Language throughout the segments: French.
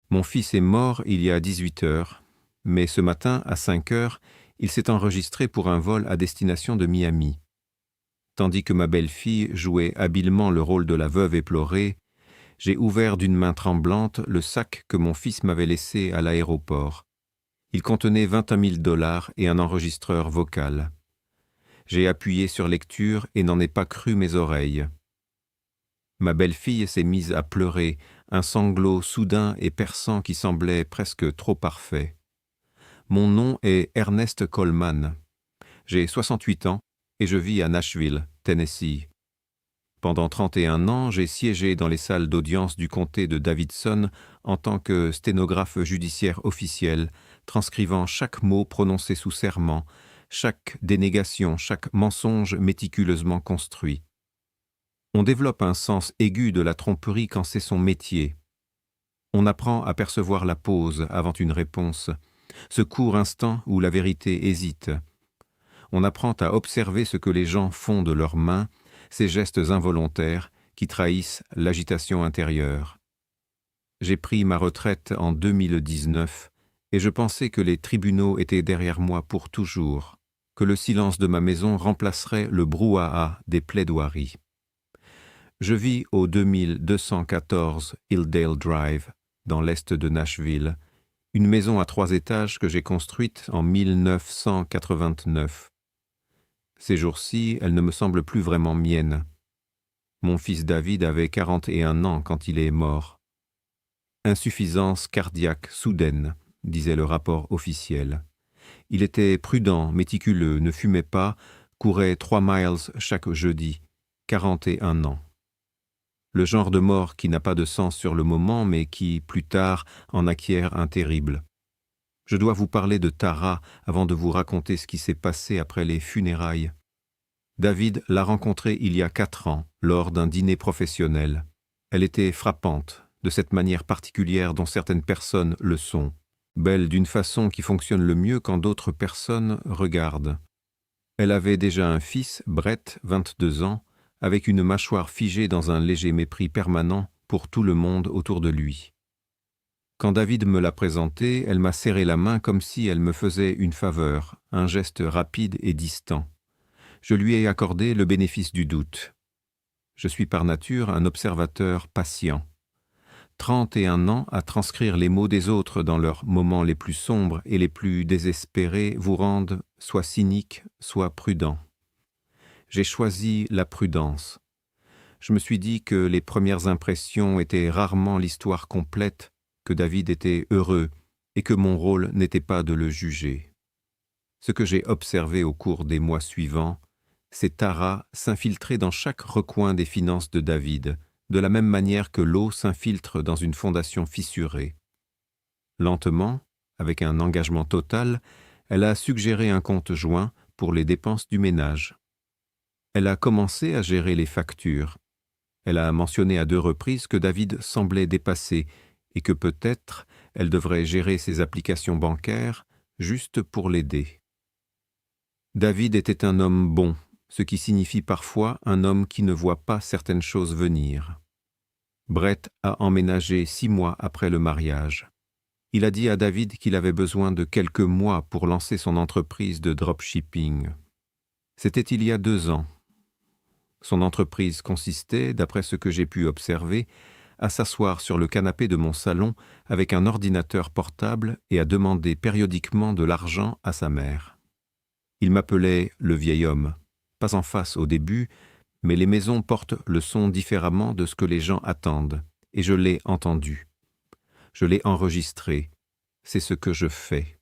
Mon fils est mort il y a 18 heures, mais ce matin, à 5 heures, il s'est enregistré pour un vol à destination de Miami. Tandis que ma belle-fille jouait habilement le rôle de la veuve éplorée, j'ai ouvert d'une main tremblante le sac que mon fils m'avait laissé à l'aéroport. Il contenait 21 000 $ et un enregistreur vocal. J'ai appuyé sur lecture et n'en ai pas cru mes oreilles. Ma belle-fille s'est mise à pleurer, un sanglot soudain et perçant qui semblait presque trop parfait. Mon nom est Ernest Coleman. J'ai 68 ans et je vis à Nashville, Tennessee. Pendant 31 ans, j'ai siégé dans les salles d'audience du comté de Davidson en tant que sténographe judiciaire officiel, transcrivant chaque mot prononcé sous serment, chaque dénégation, chaque mensonge méticuleusement construit. On développe un sens aigu de la tromperie quand c'est son métier. On apprend à percevoir la pause avant une réponse, ce court instant où la vérité hésite. On apprend à observer ce que les gens font de leurs mains, ces gestes involontaires qui trahissent l'agitation intérieure. J'ai pris ma retraite en 2019 et je pensais que les tribunaux étaient derrière moi pour toujours, que le silence de ma maison remplacerait le brouhaha des plaidoiries. Je vis au 2214 Hilldale Drive, dans l'est de Nashville, une maison à 3 étages que j'ai construite en 1989. Ces jours-ci, elle ne me semble plus vraiment mienne. Mon fils David avait 41 ans quand il est mort. Insuffisance cardiaque soudaine, disait le rapport officiel. Il était prudent, méticuleux, ne fumait pas, courait 3 miles chaque jeudi, 41 ans. Le genre de mort qui n'a pas de sens sur le moment, mais qui, plus tard, en acquiert un terrible. Je dois vous parler de Tara avant de vous raconter ce qui s'est passé après les funérailles. David l'a rencontrée il y a 4 ans, lors d'un dîner professionnel. Elle était frappante, de cette manière particulière dont certaines personnes le sont, belle d'une façon qui fonctionne le mieux quand d'autres personnes regardent. Elle avait déjà un fils, Brett, 22 ans, avec une mâchoire figée dans un léger mépris permanent pour tout le monde autour de lui. Quand David me l'a présentée, elle m'a serré la main comme si elle me faisait une faveur, un geste rapide et distant. Je lui ai accordé le bénéfice du doute. Je suis par nature un observateur patient. 31 ans à transcrire les mots des autres dans leurs moments les plus sombres et les plus désespérés vous rendent soit cynique, soit prudent. J'ai choisi la prudence. Je me suis dit que les premières impressions étaient rarement l'histoire complète, que David était heureux et que mon rôle n'était pas de le juger. Ce que j'ai observé au cours des mois suivants, c'est Tara s'infiltrer dans chaque recoin des finances de David, de la même manière que l'eau s'infiltre dans une fondation fissurée. Lentement, avec un engagement total, elle a suggéré un compte joint pour les dépenses du ménage. Elle a commencé à gérer les factures. Elle a mentionné à 2 reprises que David semblait dépassé et que peut-être elle devrait gérer ses applications bancaires juste pour l'aider. David était un homme bon, ce qui signifie parfois un homme qui ne voit pas certaines choses venir. Brett a emménagé 6 mois après le mariage. Il a dit à David qu'il avait besoin de quelques mois pour lancer son entreprise de dropshipping. C'était il y a 2 ans. Son entreprise consistait, d'après ce que j'ai pu observer, à s'asseoir sur le canapé de mon salon avec un ordinateur portable et à demander périodiquement de l'argent à sa mère. Il m'appelait le vieil homme, pas en face au début, mais les maisons portent le son différemment de ce que les gens attendent, et je l'ai entendu. Je l'ai enregistré. C'est ce que je fais.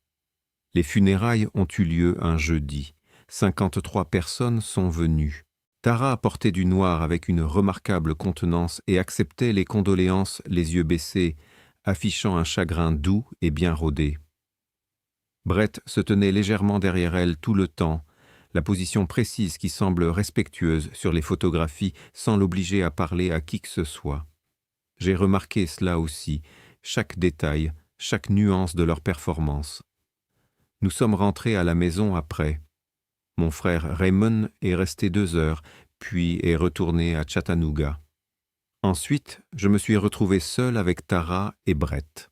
Les funérailles ont eu lieu un jeudi. 53 personnes sont venues. Tara portait du noir avec une remarquable contenance et acceptait les condoléances les yeux baissés, affichant un chagrin doux et bien rodé. Brett se tenait légèrement derrière elle tout le temps, la position précise qui semble respectueuse sur les photographies sans l'obliger à parler à qui que ce soit. J'ai remarqué cela aussi, chaque détail, chaque nuance de leur performance. Nous sommes rentrés à la maison après. Mon frère Raymond est resté 2 heures, puis est retourné à Chattanooga. Ensuite, je me suis retrouvé seul avec Tara et Brett.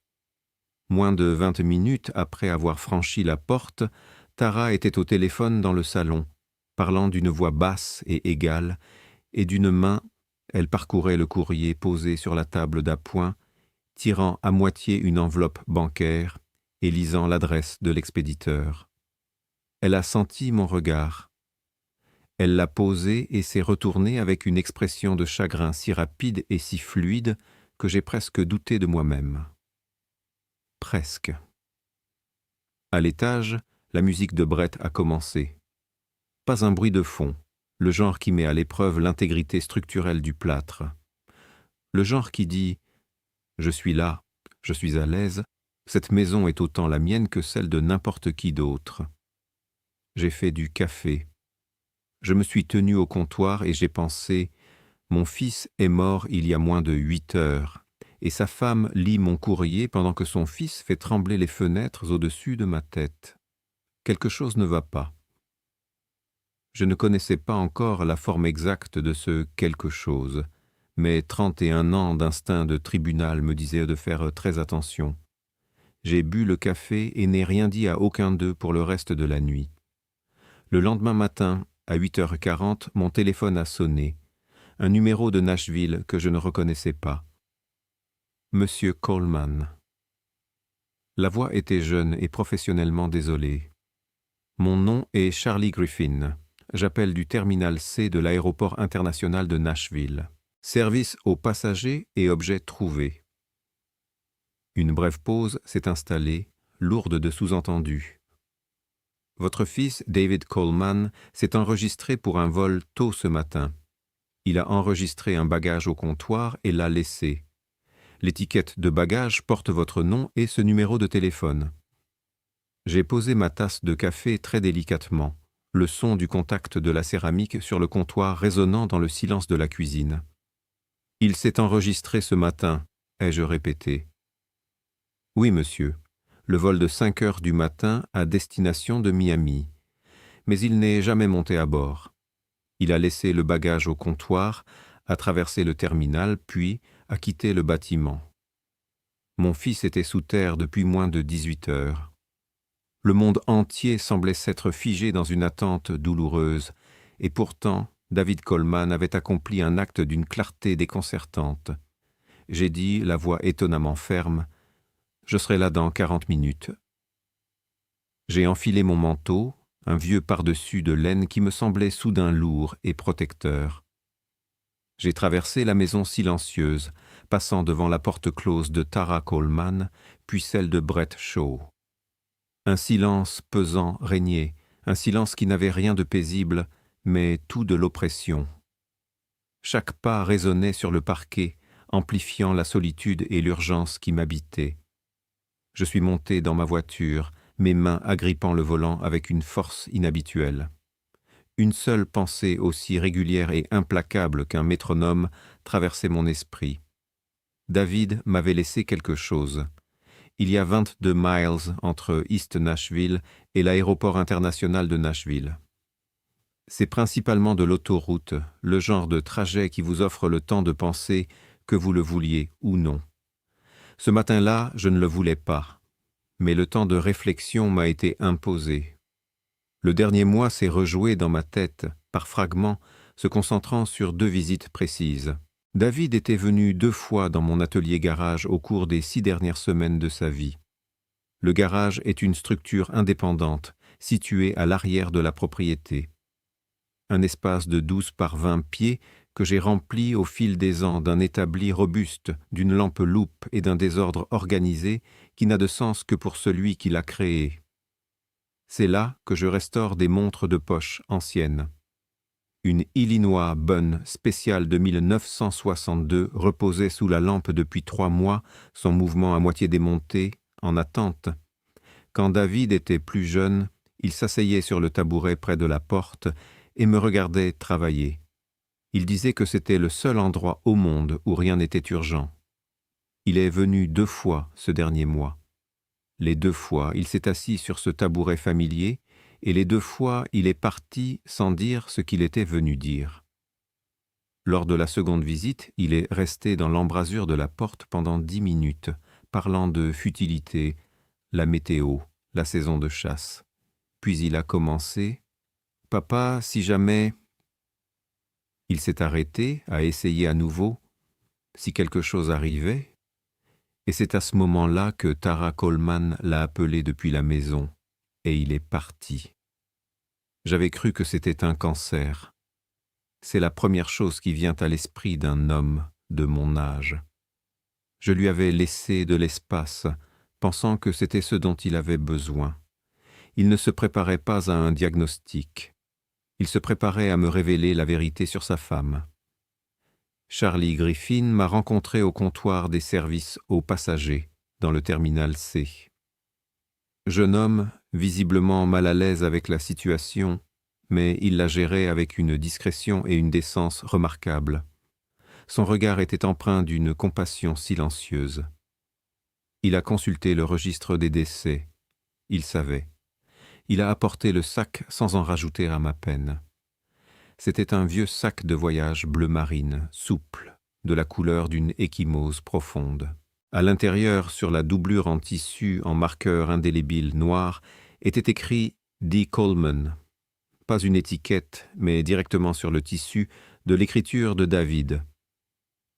Moins de 20 minutes après avoir franchi la porte, Tara était au téléphone dans le salon, parlant d'une voix basse et égale, et d'une main, elle parcourait le courrier posé sur la table d'appoint, tirant à moitié une enveloppe bancaire et lisant l'adresse de l'expéditeur. Elle a senti mon regard. Elle l'a posé et s'est retournée avec une expression de chagrin si rapide et si fluide que j'ai presque douté de moi-même. Presque. À l'étage, la musique de Brett a commencé. Pas un bruit de fond, le genre qui met à l'épreuve l'intégrité structurelle du plâtre. Le genre qui dit « Je suis là, je suis à l'aise, cette maison est autant la mienne que celle de n'importe qui d'autre. » J'ai fait du café. Je me suis tenu au comptoir et j'ai pensé « Mon fils est mort il y a moins de 8 heures, et sa femme lit mon courrier pendant que son fils fait trembler les fenêtres au-dessus de ma tête. Quelque chose ne va pas. » Je ne connaissais pas encore la forme exacte de ce quelque chose, mais 31 ans d'instinct de tribunal me disaient de faire très attention. J'ai bu le café et n'ai rien dit à aucun d'eux pour le reste de la nuit. Le lendemain matin, à 8h40, mon téléphone a sonné. Un numéro de Nashville que je ne reconnaissais pas. Monsieur Coleman. La voix était jeune et professionnellement désolée. Mon nom est Charlie Griffin. J'appelle du terminal C de l'aéroport international de Nashville. Service aux passagers et objets trouvés. Une brève pause s'est installée, lourde de sous-entendus. Votre fils, David Coleman, s'est enregistré pour un vol tôt ce matin. Il a enregistré un bagage au comptoir et l'a laissé. L'étiquette de bagage porte votre nom et ce numéro de téléphone. J'ai posé ma tasse de café très délicatement, le son du contact de la céramique sur le comptoir résonnant dans le silence de la cuisine. Il s'est enregistré ce matin, ai-je répété. Oui, monsieur, le vol de 5 heures du matin à destination de Miami. Mais il n'est jamais monté à bord. Il a laissé le bagage au comptoir, a traversé le terminal, puis a quitté le bâtiment. Mon fils était sous terre depuis moins de 18 heures. Le monde entier semblait s'être figé dans une attente douloureuse, et pourtant, David Coleman avait accompli un acte d'une clarté déconcertante. J'ai dit, la voix étonnamment ferme, « Je serai là dans 40 minutes. » J'ai enfilé mon manteau, un vieux par-dessus de laine qui me semblait soudain lourd et protecteur. J'ai traversé la maison silencieuse, passant devant la porte close de Tara Coleman, puis celle de Brett Shaw. Un silence pesant régnait, un silence qui n'avait rien de paisible, mais tout de l'oppression. Chaque pas résonnait sur le parquet, amplifiant la solitude et l'urgence qui m'habitaient. Je suis monté dans ma voiture, mes mains agrippant le volant avec une force inhabituelle. Une seule pensée aussi régulière et implacable qu'un métronome traversait mon esprit. David m'avait laissé quelque chose. Il y a 22 miles entre East Nashville et l'aéroport international de Nashville. C'est principalement de l'autoroute, le genre de trajet qui vous offre le temps de penser que vous le vouliez ou non. Ce matin-là, je ne le voulais pas, mais le temps de réflexion m'a été imposé. Le dernier mois s'est rejoué dans ma tête, par fragments, se concentrant sur 2 visites précises. David était venu 2 fois dans mon atelier-garage au cours des 6 dernières semaines de sa vie. Le garage est une structure indépendante, située à l'arrière de la propriété. Un espace de 12 par 20 pieds que j'ai rempli au fil des ans d'un établi robuste, d'une lampe loupe et d'un désordre organisé qui n'a de sens que pour celui qui l'a créé. C'est là que je restaure des montres de poche anciennes. Une Illinois Bunn spéciale de 1962 reposait sous la lampe depuis 3 mois, son mouvement à moitié démonté, en attente. Quand David était plus jeune, il s'asseyait sur le tabouret près de la porte et me regardait travailler. Il disait que c'était le seul endroit au monde où rien n'était urgent. Il est venu 2 fois ce dernier mois. Les 2 fois, il s'est assis sur ce tabouret familier, et les 2 fois, il est parti sans dire ce qu'il était venu dire. Lors de la seconde visite, il est resté dans l'embrasure de la porte pendant 10 minutes, parlant de futilité, la météo, la saison de chasse. Puis il a commencé « Papa, si jamais… » Il s'est arrêté, a essayé à nouveau, si quelque chose arrivait, et c'est à ce moment-là que Tara Coleman l'a appelé depuis la maison, et il est parti. J'avais cru que c'était un cancer. C'est la première chose qui vient à l'esprit d'un homme de mon âge. Je lui avais laissé de l'espace, pensant que c'était ce dont il avait besoin. Il ne se préparait pas à un diagnostic. Il se préparait à me révéler la vérité sur sa femme. Charlie Griffin m'a rencontré au comptoir des services aux passagers, dans le terminal C. Jeune homme, visiblement mal à l'aise avec la situation, mais il la gérait avec une discrétion et une décence remarquables. Son regard était empreint d'une compassion silencieuse. Il a consulté le registre des décès. Il savait. Il a apporté le sac sans en rajouter à ma peine. C'était un vieux sac de voyage bleu marine, souple, de la couleur d'une échymose profonde. À l'intérieur, sur la doublure en tissu en marqueur indélébile noir, était écrit « D. Coleman ». Pas une étiquette, mais directement sur le tissu, de l'écriture de David.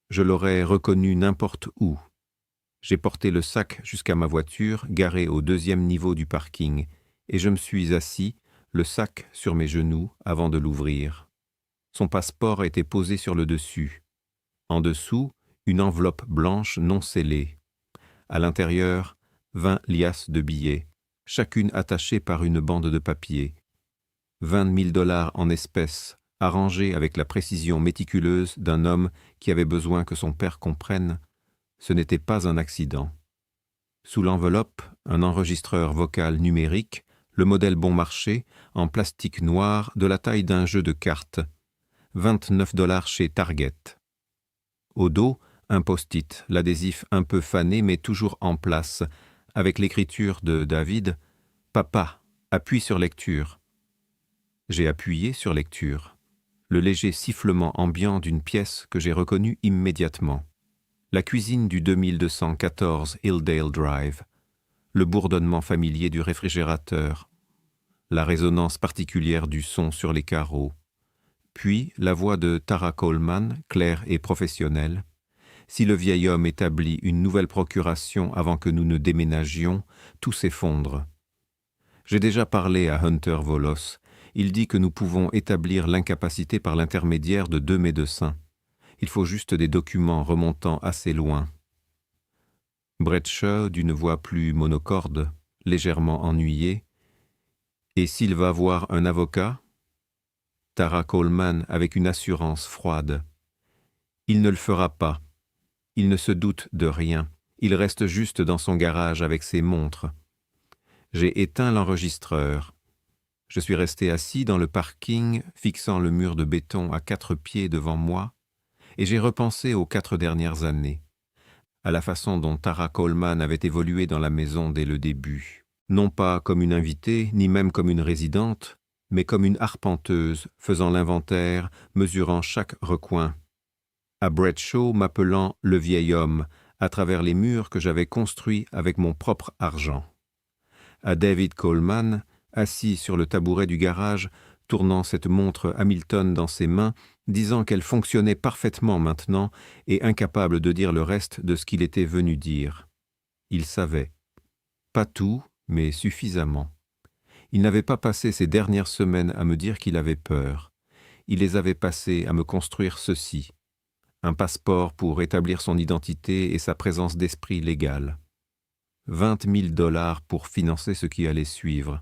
Je l'aurais reconnu n'importe où. J'ai porté le sac jusqu'à ma voiture, garée au 2e niveau du parking, et je me suis assis, le sac sur mes genoux, avant de l'ouvrir. Son passeport était posé sur le dessus. En dessous, une enveloppe blanche non scellée. À l'intérieur, 20 liasses de billets, chacune attachée par une bande de papier. 20 000 $ en espèces, arrangés avec la précision méticuleuse d'un homme qui avait besoin que son père comprenne. Ce n'était pas un accident. Sous l'enveloppe, un enregistreur vocal numérique, le modèle bon marché, en plastique noir, de la taille d'un jeu de cartes. 29 $ chez Target. Au dos, un post-it, l'adhésif un peu fané mais toujours en place, avec l'écriture de David « Papa, appuie sur lecture ». J'ai appuyé sur lecture. Le léger sifflement ambiant d'une pièce que j'ai reconnue immédiatement. La cuisine du 2214 Hilldale Drive, le bourdonnement familier du réfrigérateur, la résonance particulière du son sur les carreaux, puis la voix de Tara Coleman, claire et professionnelle. Si le vieil homme établit une nouvelle procuration avant que nous ne déménagions, tout s'effondre. J'ai déjà parlé à Hunter Volos. Il dit que nous pouvons établir l'incapacité par l'intermédiaire de 2 médecins. Il faut juste des documents remontant assez loin. Bradshaw, d'une voix plus monocorde, légèrement ennuyé. Et s'il va voir un avocat? Tara Coleman, avec une assurance froide. Il ne le fera pas. Il ne se doute de rien. Il reste juste dans son garage avec ses montres. J'ai éteint l'enregistreur. Je suis resté assis dans le parking, fixant le mur de béton à 4 pieds devant moi, et j'ai repensé aux 4 dernières années, à la façon dont Tara Coleman avait évolué dans la maison dès le début, non pas comme une invitée, ni même comme une résidente, mais comme une arpenteuse, faisant l'inventaire, mesurant chaque recoin. À Bradshaw m'appelant « le vieil homme » à travers les murs que j'avais construits avec mon propre argent. À David Coleman, assis sur le tabouret du garage, tournant cette montre Hamilton dans ses mains, disant qu'elle fonctionnait parfaitement maintenant et incapable de dire le reste de ce qu'il était venu dire. Il savait. Pas tout, mais suffisamment. Il n'avait pas passé ces dernières semaines à me dire qu'il avait peur. Il les avait passées à me construire ceci. Un passeport pour établir son identité et sa présence d'esprit légale. 20 000 $ pour financer ce qui allait suivre.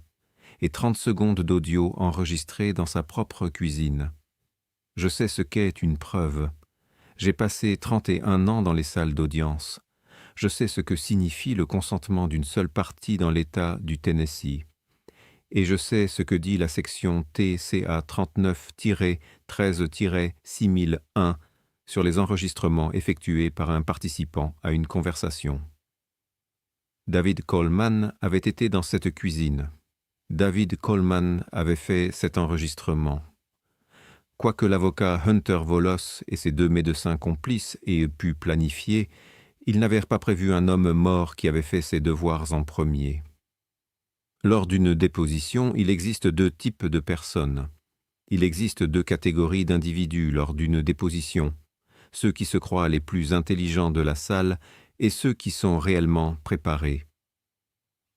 Et 30 secondes d'audio enregistrées dans sa propre cuisine. Je sais ce qu'est une preuve. J'ai passé 31 ans dans les salles d'audience. Je sais ce que signifie le consentement d'une seule partie dans l'État du Tennessee. Et je sais ce que dit la section TCA 39-13-6001 sur les enregistrements effectués par un participant à une conversation. David Coleman avait été dans cette cuisine. David Coleman avait fait cet enregistrement. Quoique l'avocat Hunter Volos et ses 2 médecins complices aient pu planifier, Ils n'avaient pas prévu un homme mort qui avait fait ses devoirs en premier. Lors d'une déposition, il existe deux types de personnes. Il existe deux catégories d'individus lors d'une déposition, ceux qui se croient les plus intelligents de la salle et ceux qui sont réellement préparés.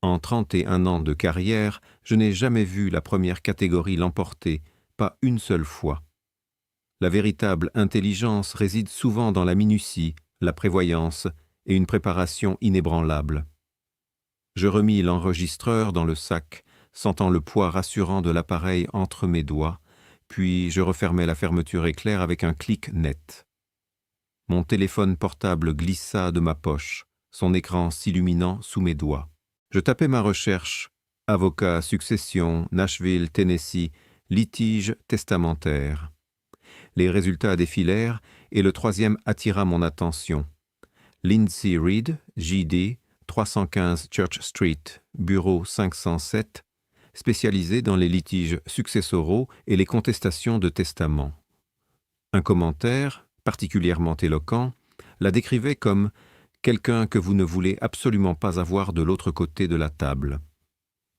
En 31 ans de carrière, je n'ai jamais vu la première catégorie l'emporter, pas une seule fois. La véritable intelligence réside souvent dans la minutie, la prévoyance et une préparation inébranlable. Je remis l'enregistreur dans le sac, sentant le poids rassurant de l'appareil entre mes doigts, puis je refermai la fermeture éclair avec un clic net. Mon téléphone portable glissa de ma poche, son écran s'illuminant sous mes doigts. Je tapai ma recherche « Avocat, succession, Nashville, Tennessee, litige testamentaire ». Les résultats défilèrent et le troisième attira mon attention. Lindsay Reed, J.D., 315 Church Street, bureau 507, spécialisé dans les litiges successoraux et les contestations de testament. Un commentaire, particulièrement éloquent, la décrivait comme « quelqu'un que vous ne voulez absolument pas avoir de l'autre côté de la table ».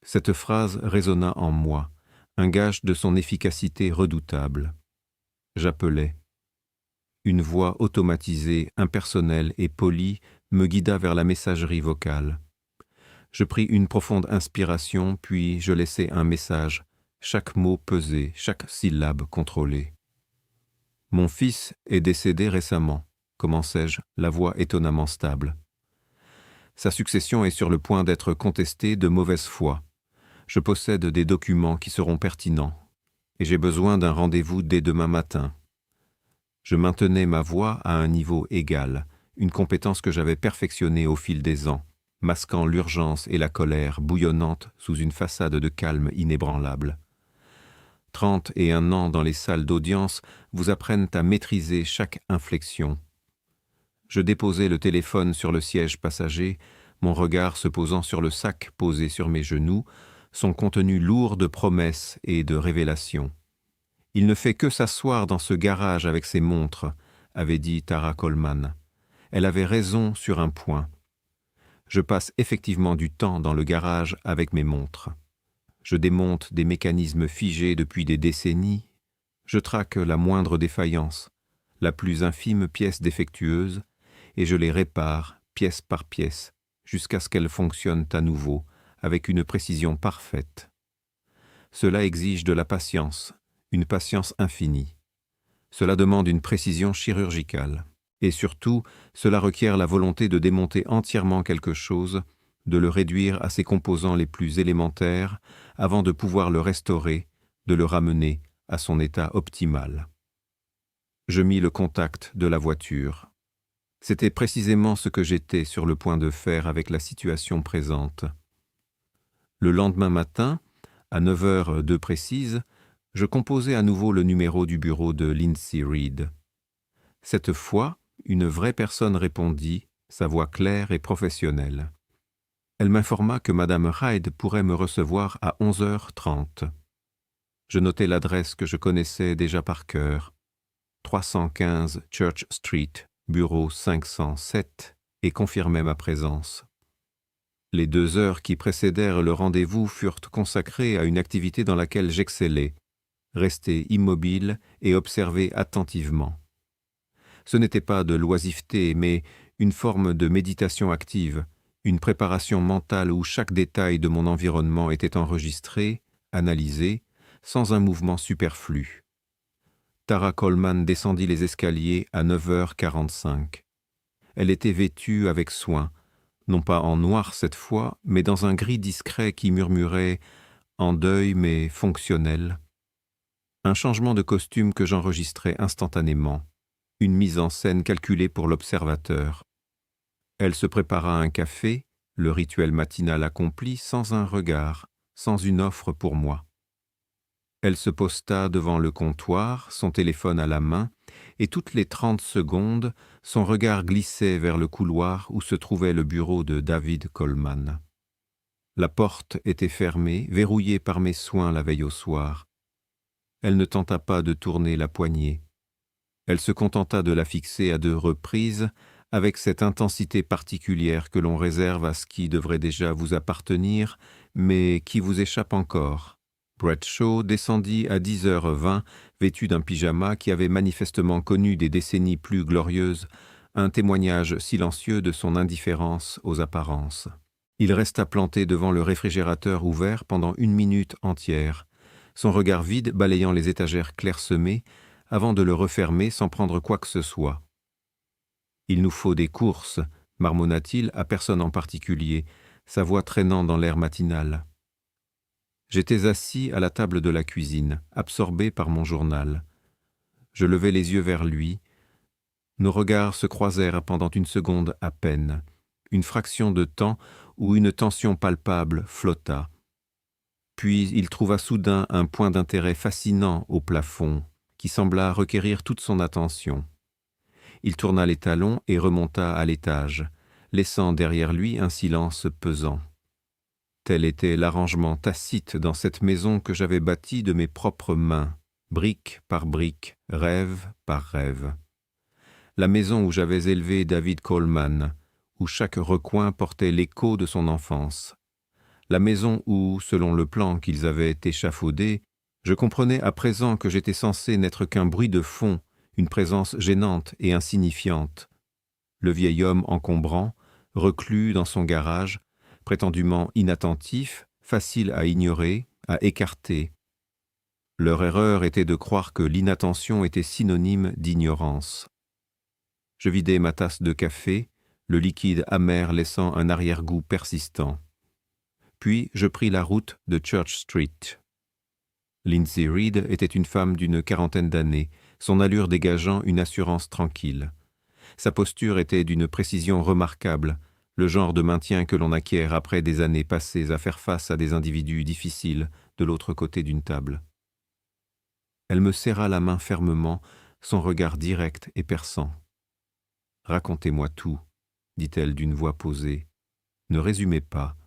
Cette phrase résonna en moi, un gage de son efficacité redoutable. J'appelais. Une voix automatisée, impersonnelle et polie me guida vers la messagerie vocale. Je pris une profonde inspiration, puis je laissai un message, chaque mot pesé, chaque syllabe contrôlée. « Mon fils est décédé récemment, commençai-je, la voix étonnamment stable. Sa succession est sur le point d'être contestée de mauvaise foi. Je possède des documents qui seront pertinents, et j'ai besoin d'un rendez-vous dès demain matin. » Je maintenais ma voix à un niveau égal, une compétence que j'avais perfectionnée au fil des ans, masquant l'urgence et la colère bouillonnantes sous une façade de calme inébranlable. 31 ans dans les salles d'audience vous apprennent à maîtriser chaque inflexion. Je déposai le téléphone sur le siège passager, mon regard se posant sur le sac posé sur mes genoux, son contenu lourd de promesses et de révélations. « Il ne fait que s'asseoir dans ce garage avec ses montres », avait dit Tara Coleman. Elle avait raison sur un point. Je passe effectivement du temps dans le garage avec mes montres. Je démonte des mécanismes figés depuis des décennies. Je traque la moindre défaillance, la plus infime pièce défectueuse, et je les répare, pièce par pièce, jusqu'à ce qu'elles fonctionnent à nouveau, avec une précision parfaite. Cela exige de la patience, une patience infinie. Cela demande une précision chirurgicale. Et surtout, cela requiert la volonté de démonter entièrement quelque chose, de le réduire à ses composants les plus élémentaires, avant de pouvoir le restaurer, de le ramener à son état optimal. Je mis le contact de la voiture. C'était précisément ce que j'étais sur le point de faire avec la situation présente. Le lendemain matin, à 9h02 précise, je composai à nouveau le numéro du bureau de Lindsay Reed. Cette fois, une vraie personne répondit, sa voix claire et professionnelle. Elle m'informa que Madame Hyde pourrait me recevoir à 11h30. Je notai l'adresse que je connaissais déjà par cœur, 315 Church Street, bureau 507, et confirmai ma présence. Les 2 heures qui précédèrent le rendez-vous furent consacrées à une activité dans laquelle j'excellais, rester immobile et observer attentivement. Ce n'était pas de l'oisiveté, mais une forme de méditation active, une préparation mentale où chaque détail de mon environnement était enregistré, analysé, sans un mouvement superflu. Tara Coleman descendit les escaliers à 9h45. Elle était vêtue avec soin, non pas en noir cette fois, mais dans un gris discret qui murmurait « en deuil mais fonctionnel ». Un changement de costume que j'enregistrai instantanément, une mise en scène calculée pour l'observateur. Elle se prépara un café, le rituel matinal accompli, sans un regard, sans une offre pour moi. Elle se posta devant le comptoir, son téléphone à la main, et toutes les 30 secondes, son regard glissait vers le couloir où se trouvait le bureau de David Coleman. La porte était fermée, verrouillée par mes soins la veille au soir. Elle ne tenta pas de tourner la poignée. Elle se contenta de la fixer à 2 reprises, avec cette intensité particulière que l'on réserve à ce qui devrait déjà vous appartenir, mais qui vous échappe encore. Brett Shaw descendit à 10h20, vêtu d'un pyjama qui avait manifestement connu des décennies plus glorieuses, un témoignage silencieux de son indifférence aux apparences. Il resta planté devant le réfrigérateur ouvert pendant 1 minute entière, son regard vide balayant les étagères clairsemées, avant de le refermer sans prendre quoi que ce soit. « Il nous faut des courses », marmonna-t-il à personne en particulier, sa voix traînant dans l'air matinal. J'étais assis à la table de la cuisine, absorbé par mon journal. Je levai les yeux vers lui. Nos regards se croisèrent pendant 1 seconde à peine, une fraction de temps où une tension palpable flotta. Puis il trouva soudain un point d'intérêt fascinant au plafond, qui sembla requérir toute son attention. Il tourna les talons et remonta à l'étage, laissant derrière lui un silence pesant. Tel était l'arrangement tacite dans cette maison que j'avais bâtie de mes propres mains, brique par brique, rêve par rêve. La maison où j'avais élevé David Coleman, où chaque recoin portait l'écho de son enfance. La maison où, selon le plan qu'ils avaient échafaudé, je comprenais à présent que j'étais censé n'être qu'un bruit de fond, une présence gênante et insignifiante. Le vieil homme encombrant, reclus dans son garage, prétendument inattentif, facile à ignorer, à écarter. Leur erreur était de croire que l'inattention était synonyme d'ignorance. Je vidai ma tasse de café, le liquide amer laissant un arrière-goût persistant. Puis je pris la route de Church Street. Lindsay Reed était une femme d'une 40aine d'années, son allure dégageant une assurance tranquille. Sa posture était d'une précision remarquable, le genre de maintien que l'on acquiert après des années passées à faire face à des individus difficiles de l'autre côté d'une table. Elle me serra la main fermement, son regard direct et perçant. « Racontez-moi tout, » dit-elle d'une voix posée. « Ne résumez pas.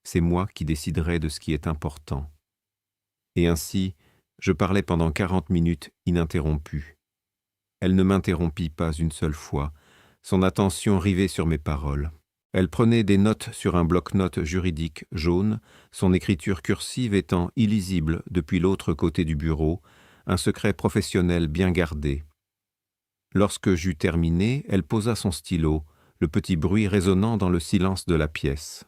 C'est moi qui déciderai de ce qui est important. » Et ainsi, je parlais pendant 40 minutes ininterrompues. Elle ne m'interrompit pas une seule fois, son attention rivée sur mes paroles. Elle prenait des notes sur un bloc-notes juridique jaune, son écriture cursive étant illisible depuis l'autre côté du bureau, un secret professionnel bien gardé. Lorsque j'eus terminé, elle posa son stylo, le petit bruit résonnant dans le silence de la pièce.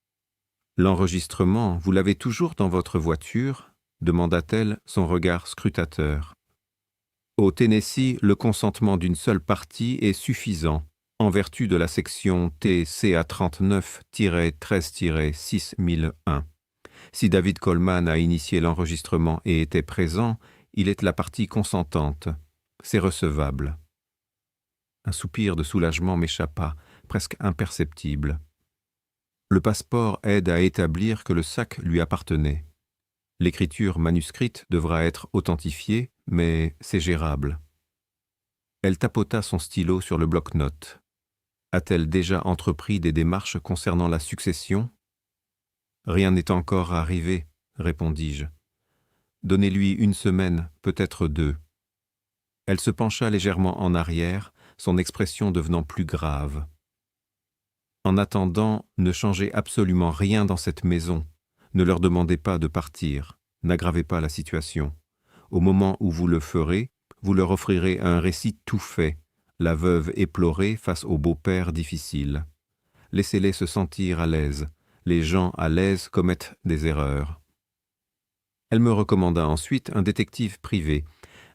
« L'enregistrement, vous l'avez toujours dans votre voiture ?» demanda-t-elle, son regard scrutateur. « Au Tennessee, le consentement d'une seule partie est suffisant, en vertu de la section TCA 39-13-6001. Si David Coleman a initié l'enregistrement et était présent, il est la partie consentante. C'est recevable. » Un soupir de soulagement m'échappa, presque imperceptible. Le passeport aide à établir que le sac lui appartenait. L'écriture manuscrite devra être authentifiée, mais c'est gérable. Elle tapota son stylo sur le bloc-notes. A-t-elle déjà entrepris des démarches concernant la succession ? Rien n'est encore arrivé, répondis-je. Donnez-lui 1 semaine, peut-être 2. Elle se pencha légèrement en arrière, son expression devenant plus grave. En attendant, ne changez absolument rien dans cette maison. Ne leur demandez pas de partir, n'aggravez pas la situation. Au moment où vous le ferez, vous leur offrirez un récit tout fait, la veuve éplorée face au beau-père difficile. Laissez-les se sentir à l'aise. Les gens à l'aise commettent des erreurs. Elle me recommanda ensuite un détective privé,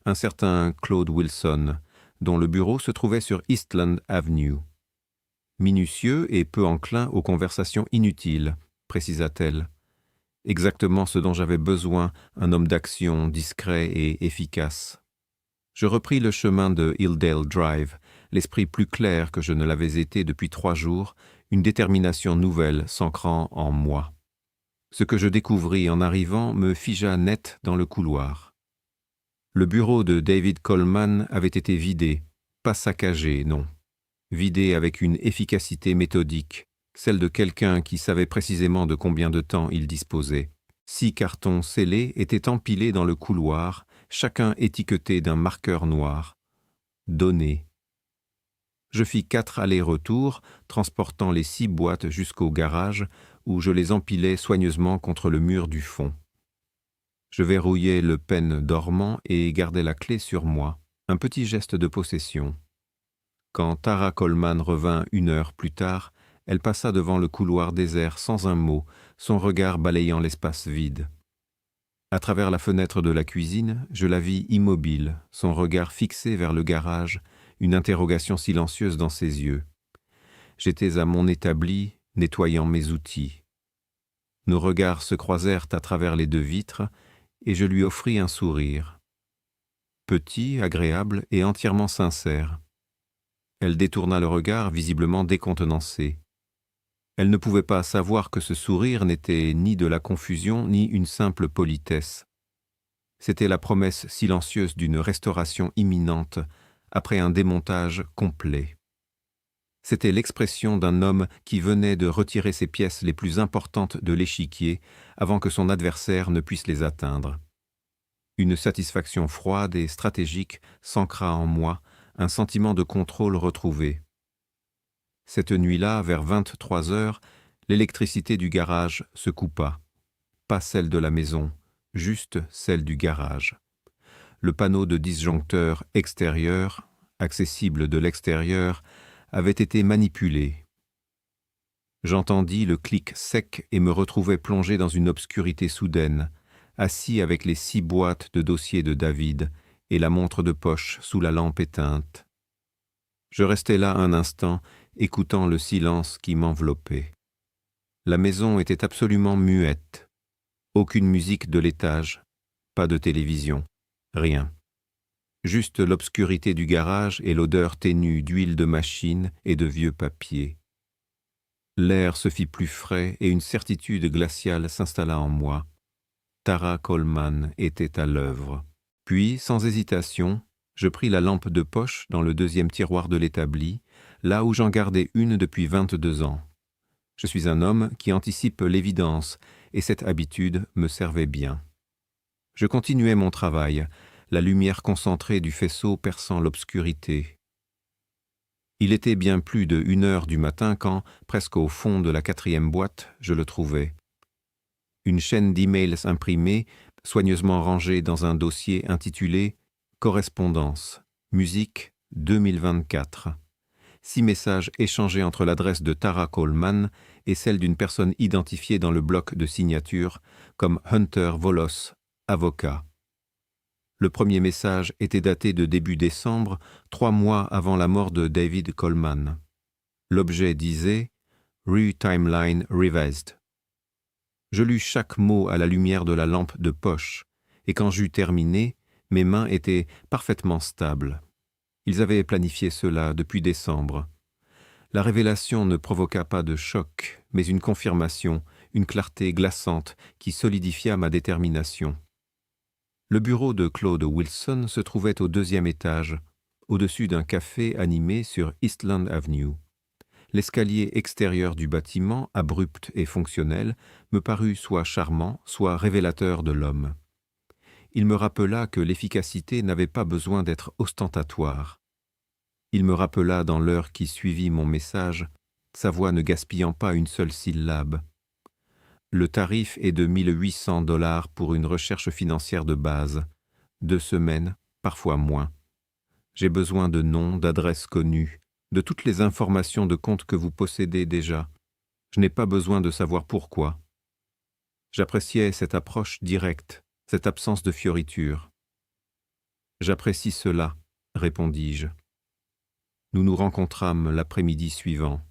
un certain Claude Wilson, dont le bureau se trouvait sur Eastland Avenue. Minutieux et peu enclin aux conversations inutiles, précisa-t-elle. Exactement ce dont j'avais besoin, un homme d'action discret et efficace. Je repris le chemin de Hilldale Drive, l'esprit plus clair que je ne l'avais été depuis 3 jours, une détermination nouvelle s'ancrant en moi. Ce que je découvris en arrivant me figea net dans le couloir. Le bureau de David Coleman avait été vidé, pas saccagé, non. Vidé avec une efficacité méthodique, celle de quelqu'un qui savait précisément de combien de temps il disposait. 6 cartons scellés étaient empilés dans le couloir, chacun étiqueté d'un marqueur noir. Donné. Je fis 4 allers-retours, transportant les 6 boîtes jusqu'au garage, où je les empilai soigneusement contre le mur du fond. Je verrouillai le pêne dormant et gardai la clé sur moi, un petit geste de possession. Quand Tara Coleman revint 1 heure plus tard, elle passa devant le couloir désert sans un mot, son regard balayant l'espace vide. À travers la fenêtre de la cuisine, je la vis immobile, son regard fixé vers le garage, une interrogation silencieuse dans ses yeux. J'étais à mon établi, nettoyant mes outils. Nos regards se croisèrent à travers les 2 vitres, et je lui offris un sourire. Petit, agréable et entièrement sincère. Elle détourna le regard, visiblement décontenancée. Elle ne pouvait pas savoir que ce sourire n'était ni de la confusion ni une simple politesse. C'était la promesse silencieuse d'une restauration imminente après un démontage complet. C'était l'expression d'un homme qui venait de retirer ses pièces les plus importantes de l'échiquier avant que son adversaire ne puisse les atteindre. Une satisfaction froide et stratégique s'ancra en moi, un sentiment de contrôle retrouvé. Cette nuit-là, vers 23 heures, l'électricité du garage se coupa. Pas celle de la maison, juste celle du garage. Le panneau de disjoncteur extérieur, accessible de l'extérieur, avait été manipulé. J'entendis le clic sec et me retrouvai plongé dans une obscurité soudaine, assis avec les 6 boîtes de dossiers de David et la montre de poche sous la lampe éteinte. Je restai là un instant, écoutant le silence qui m'enveloppait. La maison était absolument muette. Aucune musique de l'étage, pas de télévision, rien. Juste l'obscurité du garage et l'odeur ténue d'huile de machine et de vieux papier. L'air se fit plus frais et une certitude glaciale s'installa en moi. Tara Coleman était à l'œuvre. Puis, sans hésitation, je pris la lampe de poche dans le 2e tiroir de l'établi, là où j'en gardais une depuis 22 ans. Je suis un homme qui anticipe l'évidence, et cette habitude me servait bien. Je continuai mon travail, la lumière concentrée du faisceau perçant l'obscurité. Il était bien plus de 1 heure du matin quand, presque au fond de la 4e boîte, je le trouvai. Une chaîne d'emails imprimés, soigneusement rangés dans un dossier intitulé « Correspondance, musique 2024 ». 6 messages échangés entre l'adresse de Tara Coleman et celle d'une personne identifiée dans le bloc de signature comme Hunter Volos, avocat. Le premier message était daté de début décembre, 3 mois avant la mort de David Coleman. L'objet disait « Re-Timeline Revised ». Je lus chaque mot à la lumière de la lampe de poche, et quand j'eus terminé, mes mains étaient parfaitement stables. Ils avaient planifié cela depuis décembre. La révélation ne provoqua pas de choc, mais une confirmation, une clarté glaçante qui solidifia ma détermination. Le bureau de Claude Wilson se trouvait au 2e étage, au-dessus d'un café animé sur Eastland Avenue. L'escalier extérieur du bâtiment, abrupt et fonctionnel, me parut soit charmant, soit révélateur de l'homme. Il me rappela que l'efficacité n'avait pas besoin d'être ostentatoire. Il me rappela dans l'heure qui suivit mon message, sa voix ne gaspillant pas une seule syllabe. Le tarif est de 1 800 $ pour une recherche financière de base. 2 semaines, parfois moins. J'ai besoin de noms, d'adresses connues, de toutes les informations de compte que vous possédez déjà. Je n'ai pas besoin de savoir pourquoi. J'appréciais cette approche directe, cette absence de fioriture. « J'apprécie cela », répondis-je. Nous nous rencontrâmes l'après-midi suivant.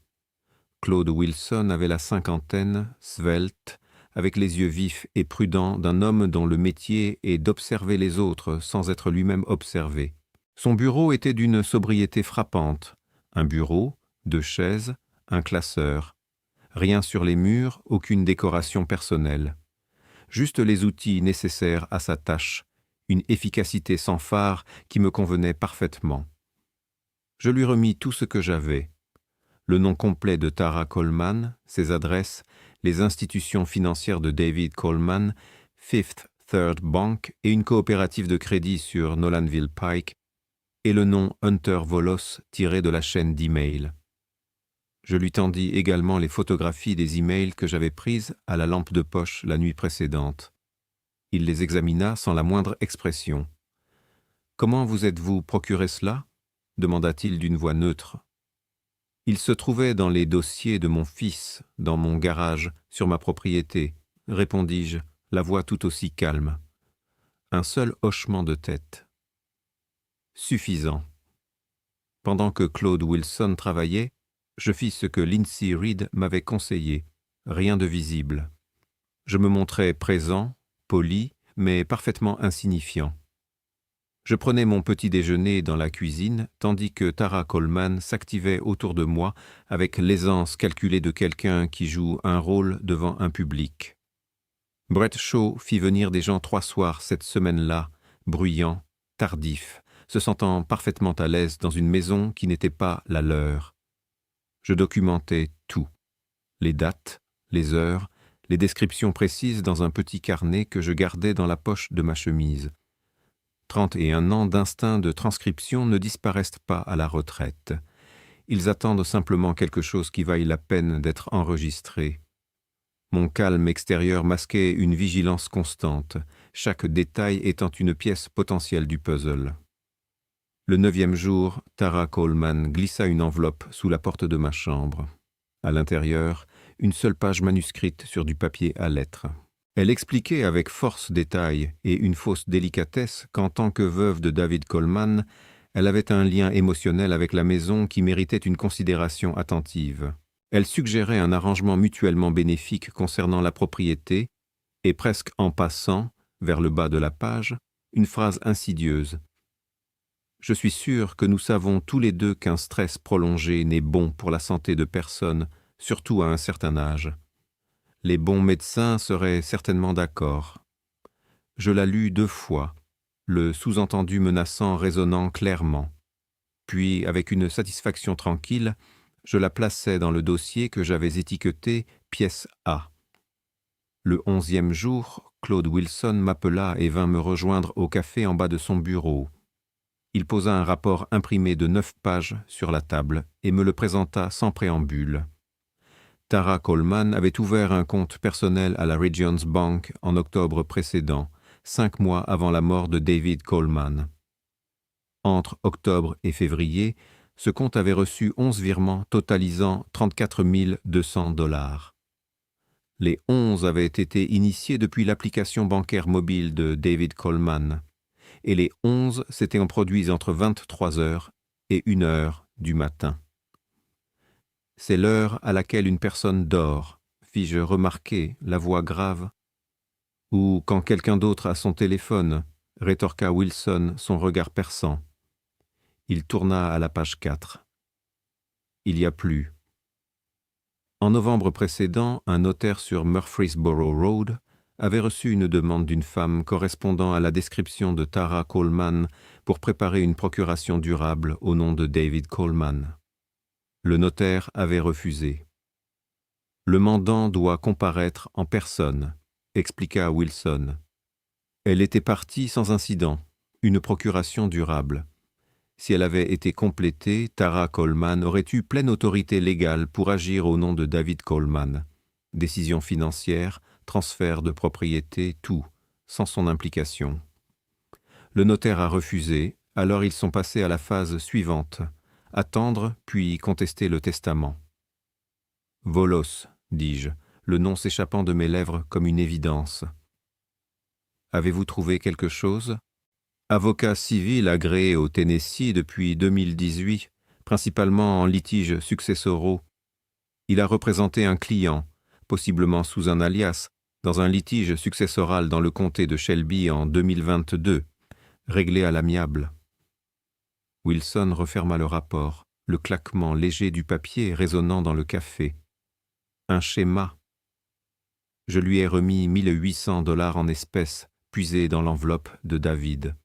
Claude Wilson avait la cinquantaine, svelte, avec les yeux vifs et prudents d'un homme dont le métier est d'observer les autres sans être lui-même observé. Son bureau était d'une sobriété frappante. Un bureau, 2 chaises, un classeur. Rien sur les murs, aucune décoration personnelle. Juste les outils nécessaires à sa tâche, une efficacité sans fard qui me convenait parfaitement. Je lui remis tout ce que j'avais. Le nom complet de Tara Coleman, ses adresses, les institutions financières de David Coleman, Fifth Third Bank et une coopérative de crédit sur Nolanville Pike, et le nom Hunter Volos tiré de la chaîne d'email. Je lui tendis également les photographies des emails que j'avais prises à la lampe de poche la nuit précédente. Il les examina sans la moindre expression. « Comment vous êtes-vous procuré cela » demanda-t-il d'une voix neutre. « Il se trouvait dans les dossiers de mon fils, dans mon garage, sur ma propriété, » répondis-je, la voix tout aussi calme. Un seul hochement de tête. Suffisant. Pendant que Claude Wilson travaillait, je fis ce que Lindsay Reed m'avait conseillé, rien de visible. Je me montrais présent, poli, mais parfaitement insignifiant. Je prenais mon petit déjeuner dans la cuisine, tandis que Tara Coleman s'activait autour de moi avec l'aisance calculée de quelqu'un qui joue un rôle devant un public. Brett Shaw fit venir des gens 3 soirs cette semaine-là, bruyants, tardifs, se sentant parfaitement à l'aise dans une maison qui n'était pas la leur. Je documentais tout, les dates, les heures, les descriptions précises dans un petit carnet que je gardais dans la poche de ma chemise. 31 ans d'instinct de transcription ne disparaissent pas à la retraite. Ils attendent simplement quelque chose qui vaille la peine d'être enregistré. Mon calme extérieur masquait une vigilance constante, chaque détail étant une pièce potentielle du puzzle. Le 9e jour, Tara Coleman glissa une enveloppe sous la porte de ma chambre. À l'intérieur, une seule page manuscrite sur du papier à lettres. Elle expliquait avec force détail et une fausse délicatesse qu'en tant que veuve de David Coleman, elle avait un lien émotionnel avec la maison qui méritait une considération attentive. Elle suggérait un arrangement mutuellement bénéfique concernant la propriété et presque en passant, vers le bas de la page, une phrase insidieuse. « Je suis sûr que nous savons tous les deux qu'un stress prolongé n'est bon pour la santé de personne, surtout à un certain âge. Les bons médecins seraient certainement d'accord. » Je la lus 2 fois, le sous-entendu menaçant résonnant clairement. Puis, avec une satisfaction tranquille, je la plaçai dans le dossier que j'avais étiqueté « pièce A ». Le 11e jour, Claude Wilson m'appela et vint me rejoindre au café en bas de son bureau. Il posa un rapport imprimé de 9 pages sur la table et me le présenta sans préambule. Tara Coleman avait ouvert un compte personnel à la Regions Bank en octobre précédent, 5 mois avant la mort de David Coleman. Entre octobre et février, ce compte avait reçu 11 virements totalisant 34 200 $. Les 11 avaient été initiés depuis l'application bancaire mobile de David Coleman, et les 11 s'étaient produits entre 23 heures et 1 heure du matin. « C'est l'heure à laquelle une personne dort », fis-je remarquer, la voix grave. « Ou quand quelqu'un d'autre a son téléphone », rétorqua Wilson, son regard perçant. Il tourna à la page 4. Il y a plus. En novembre précédent, un notaire sur Murfreesboro Road avait reçu une demande d'une femme correspondant à la description de Tara Coleman pour préparer une procuration durable au nom de David Coleman. Le notaire avait refusé. « Le mandant doit comparaître en personne », expliqua Wilson. Elle était partie sans incident, une procuration durable. Si elle avait été complétée, Tara Coleman aurait eu pleine autorité légale pour agir au nom de David Coleman. Décision financière, transfert de propriété, tout, sans son implication. Le notaire a refusé, alors ils sont passés à la phase suivante, attendre puis contester le testament. « Volos », dis-je, le nom s'échappant de mes lèvres comme une évidence. « Avez-vous trouvé quelque chose ?» Avocat civil agréé au Tennessee depuis 2018, principalement en litiges successoraux. Il a représenté un client, possiblement sous un alias, dans un litige successoral dans le comté de Shelby en 2022, réglé à l'amiable. Wilson referma le rapport, le claquement léger du papier résonnant dans le café. Un schéma. Je lui ai remis 1 800 $ en espèces, puisés dans l'enveloppe de David.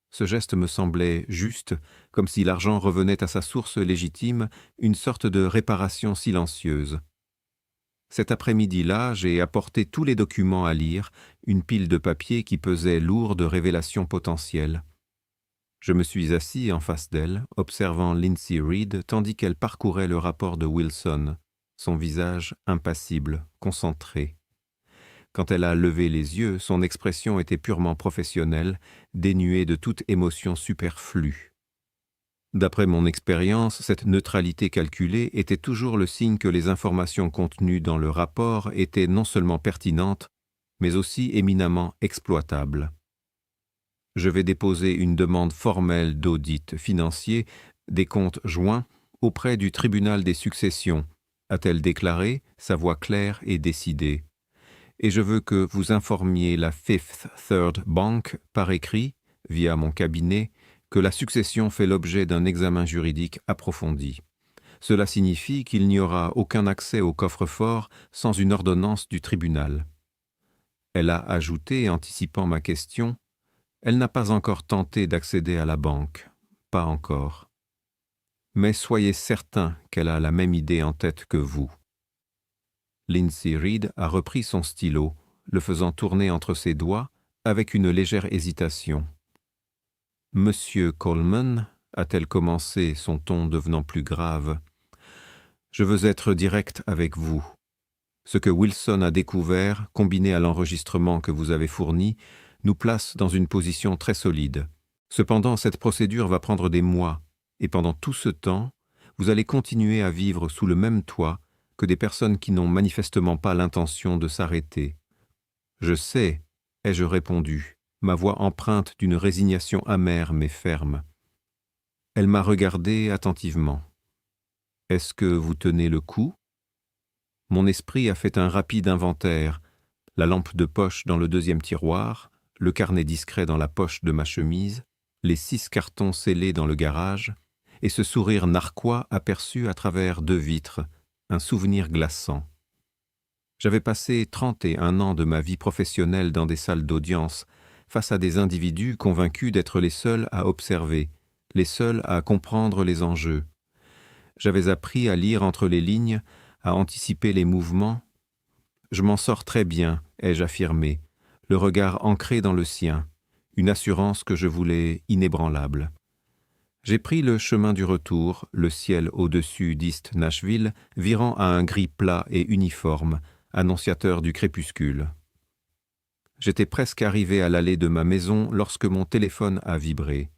Ce geste me semblait juste, comme si l'argent revenait à sa source légitime, une sorte de réparation silencieuse. Cet après-midi-là, j'ai apporté tous les documents à lire, une pile de papier qui pesait lourd de révélations potentielles. Je me suis assis en face d'elle, observant Lindsay Reed tandis qu'elle parcourait le rapport de Wilson, son visage impassible, concentré. Quand elle a levé les yeux, son expression était purement professionnelle, dénuée de toute émotion superflue. D'après mon expérience, cette neutralité calculée était toujours le signe que les informations contenues dans le rapport étaient non seulement pertinentes, mais aussi éminemment exploitables. Je vais déposer une demande formelle d'audit financier des comptes joints auprès du tribunal des successions, a-t-elle déclaré, sa voix claire et décidée. Et je veux que vous informiez la Fifth Third Bank par écrit, via mon cabinet, que la succession fait l'objet d'un examen juridique approfondi. Cela signifie qu'il n'y aura aucun accès au coffre-fort sans une ordonnance du tribunal. Elle a ajouté, anticipant ma question, « Elle n'a pas encore tenté d'accéder à la banque. Pas encore. Mais soyez certain qu'elle a la même idée en tête que vous. » Lindsay Reed a repris son stylo, le faisant tourner entre ses doigts avec une légère hésitation. « Monsieur Coleman, a-t-elle commencé, son ton devenant plus grave, je veux être direct avec vous. Ce que Wilson a découvert, combiné à l'enregistrement que vous avez fourni, nous place dans une position très solide. Cependant, cette procédure va prendre des mois, et pendant tout ce temps, vous allez continuer à vivre sous le même toit que des personnes qui n'ont manifestement pas l'intention de s'arrêter. Je sais, ai-je répondu, ma voix empreinte d'une résignation amère mais ferme. Elle m'a regardé attentivement. « Est-ce que vous tenez le coup ?» Mon esprit a fait un rapide inventaire, la lampe de poche dans le deuxième tiroir, le carnet discret dans la poche de ma chemise, les 6 cartons scellés dans le garage, et ce sourire narquois aperçu à travers 2 vitres, un souvenir glaçant. J'avais passé 31 ans de ma vie professionnelle dans des salles d'audience, face à des individus convaincus d'être les seuls à observer, les seuls à comprendre les enjeux. J'avais appris à lire entre les lignes, à anticiper les mouvements. Je m'en sors très bien, ai-je affirmé, le regard ancré dans le sien, une assurance que je voulais inébranlable. J'ai pris le chemin du retour, le ciel au-dessus d'East Nashville, virant à un gris plat et uniforme, annonciateur du crépuscule. J'étais presque arrivé à l'allée de ma maison lorsque mon téléphone a vibré.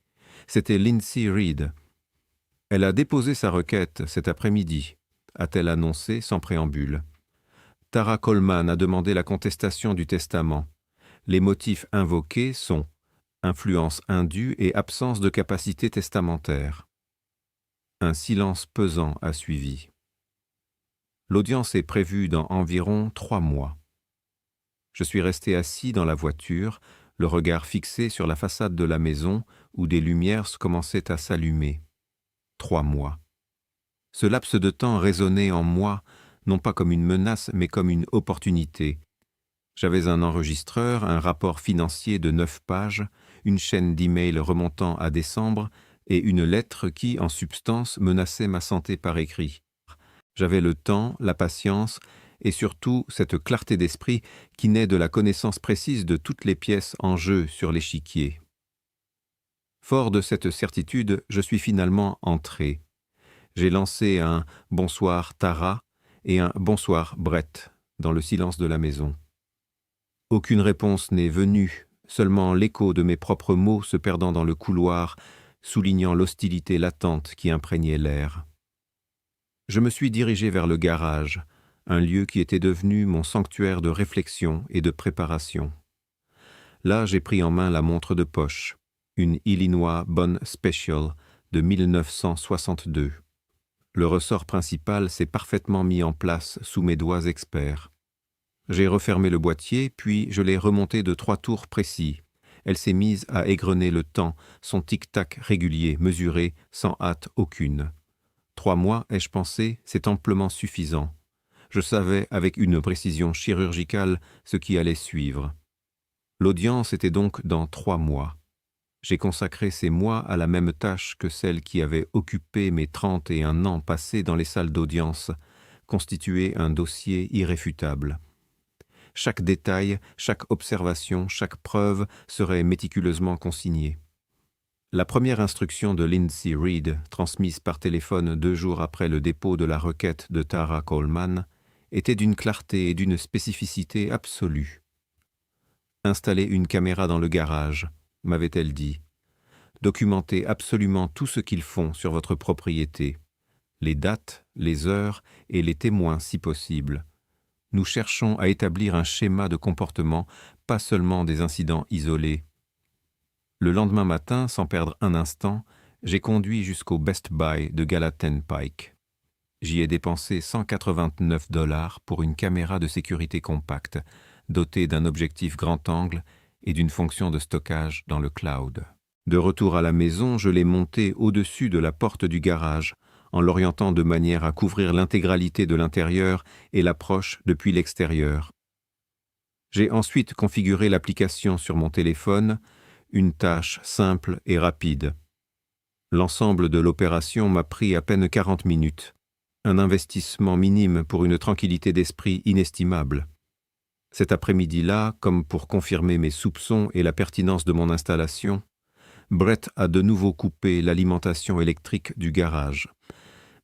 C'était Lindsay Reed. « Elle a déposé sa requête cet après-midi », a-t-elle annoncé sans préambule. « Tara Coleman a demandé la contestation du testament. Les motifs invoqués sont influence indue et absence de capacité testamentaire. » Un silence pesant a suivi. L'audience est prévue dans environ 3 mois. Je suis resté assis dans la voiture, le regard fixé sur la façade de la maison où des lumières commençaient à s'allumer. 3 mois. Ce laps de temps résonnait en moi, non pas comme une menace, mais comme une opportunité. J'avais un enregistreur, un rapport financier de 9 pages, une chaîne d'emails remontant à décembre et une lettre qui, en substance, menaçait ma santé par écrit. J'avais le temps, la patience et surtout cette clarté d'esprit qui naît de la connaissance précise de toutes les pièces en jeu sur l'échiquier. Fort de cette certitude, je suis finalement entré. J'ai lancé un « bonsoir Tara » et un « bonsoir Brett » dans le silence de la maison. Aucune réponse n'est venue, seulement l'écho de mes propres mots se perdant dans le couloir, soulignant l'hostilité latente qui imprégnait l'air. Je me suis dirigé vers le garage, un lieu qui était devenu mon sanctuaire de réflexion et de préparation. Là, j'ai pris en main la montre de poche, une Illinois Bone Special de 1962. Le ressort principal s'est parfaitement mis en place sous mes doigts experts. J'ai refermé le boîtier, puis je l'ai remonté de 3 tours précis. Elle s'est mise à égrener le temps, son tic-tac régulier, mesuré, sans hâte aucune. 3 mois, ai-je pensé, c'est amplement suffisant. Je savais avec une précision chirurgicale ce qui allait suivre. L'audience était donc dans 3 mois. J'ai consacré ces mois à la même tâche que celle qui avait occupé mes 31 ans passés dans les salles d'audience, constituer un dossier irréfutable. Chaque détail, chaque observation, chaque preuve serait méticuleusement consignée. La première instruction de Lindsay Reed, transmise par téléphone 2 jours après le dépôt de la requête de Tara Coleman, était d'une clarté et d'une spécificité absolue. « Installez une caméra dans le garage », m'avait-elle dit. « Documentez absolument tout ce qu'ils font sur votre propriété, les dates, les heures et les témoins si possible. Nous cherchons à établir un schéma de comportement, pas seulement des incidents isolés. » Le lendemain matin, sans perdre un instant, j'ai conduit jusqu'au Best Buy de Gallatin Pike. J'y ai dépensé $189 pour une caméra de sécurité compacte, dotée d'un objectif grand angle et d'une fonction de stockage dans le cloud. De retour à la maison, je l'ai montée au-dessus de la porte du garage, en l'orientant de manière à couvrir l'intégralité de l'intérieur et l'approche depuis l'extérieur. J'ai ensuite configuré l'application sur mon téléphone, une tâche simple et rapide. L'ensemble de l'opération m'a pris à peine 40 minutes, un investissement minime pour une tranquillité d'esprit inestimable. Cet après-midi-là, comme pour confirmer mes soupçons et la pertinence de mon installation, Brett a de nouveau coupé l'alimentation électrique du garage.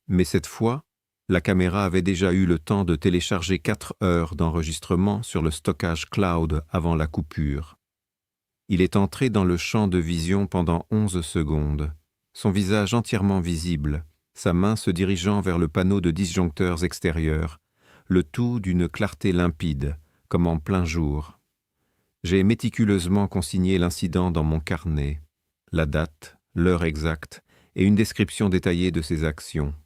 Mais cette fois, la caméra avait déjà eu le temps de télécharger 4 heures d'enregistrement sur le stockage cloud avant la coupure. Il est entré dans le champ de vision pendant 11 secondes, son visage entièrement visible, sa main se dirigeant vers le panneau de disjoncteurs extérieurs, le tout d'une clarté limpide, comme en plein jour. J'ai méticuleusement consigné l'incident dans mon carnet, la date, l'heure exacte et une description détaillée de ses actions.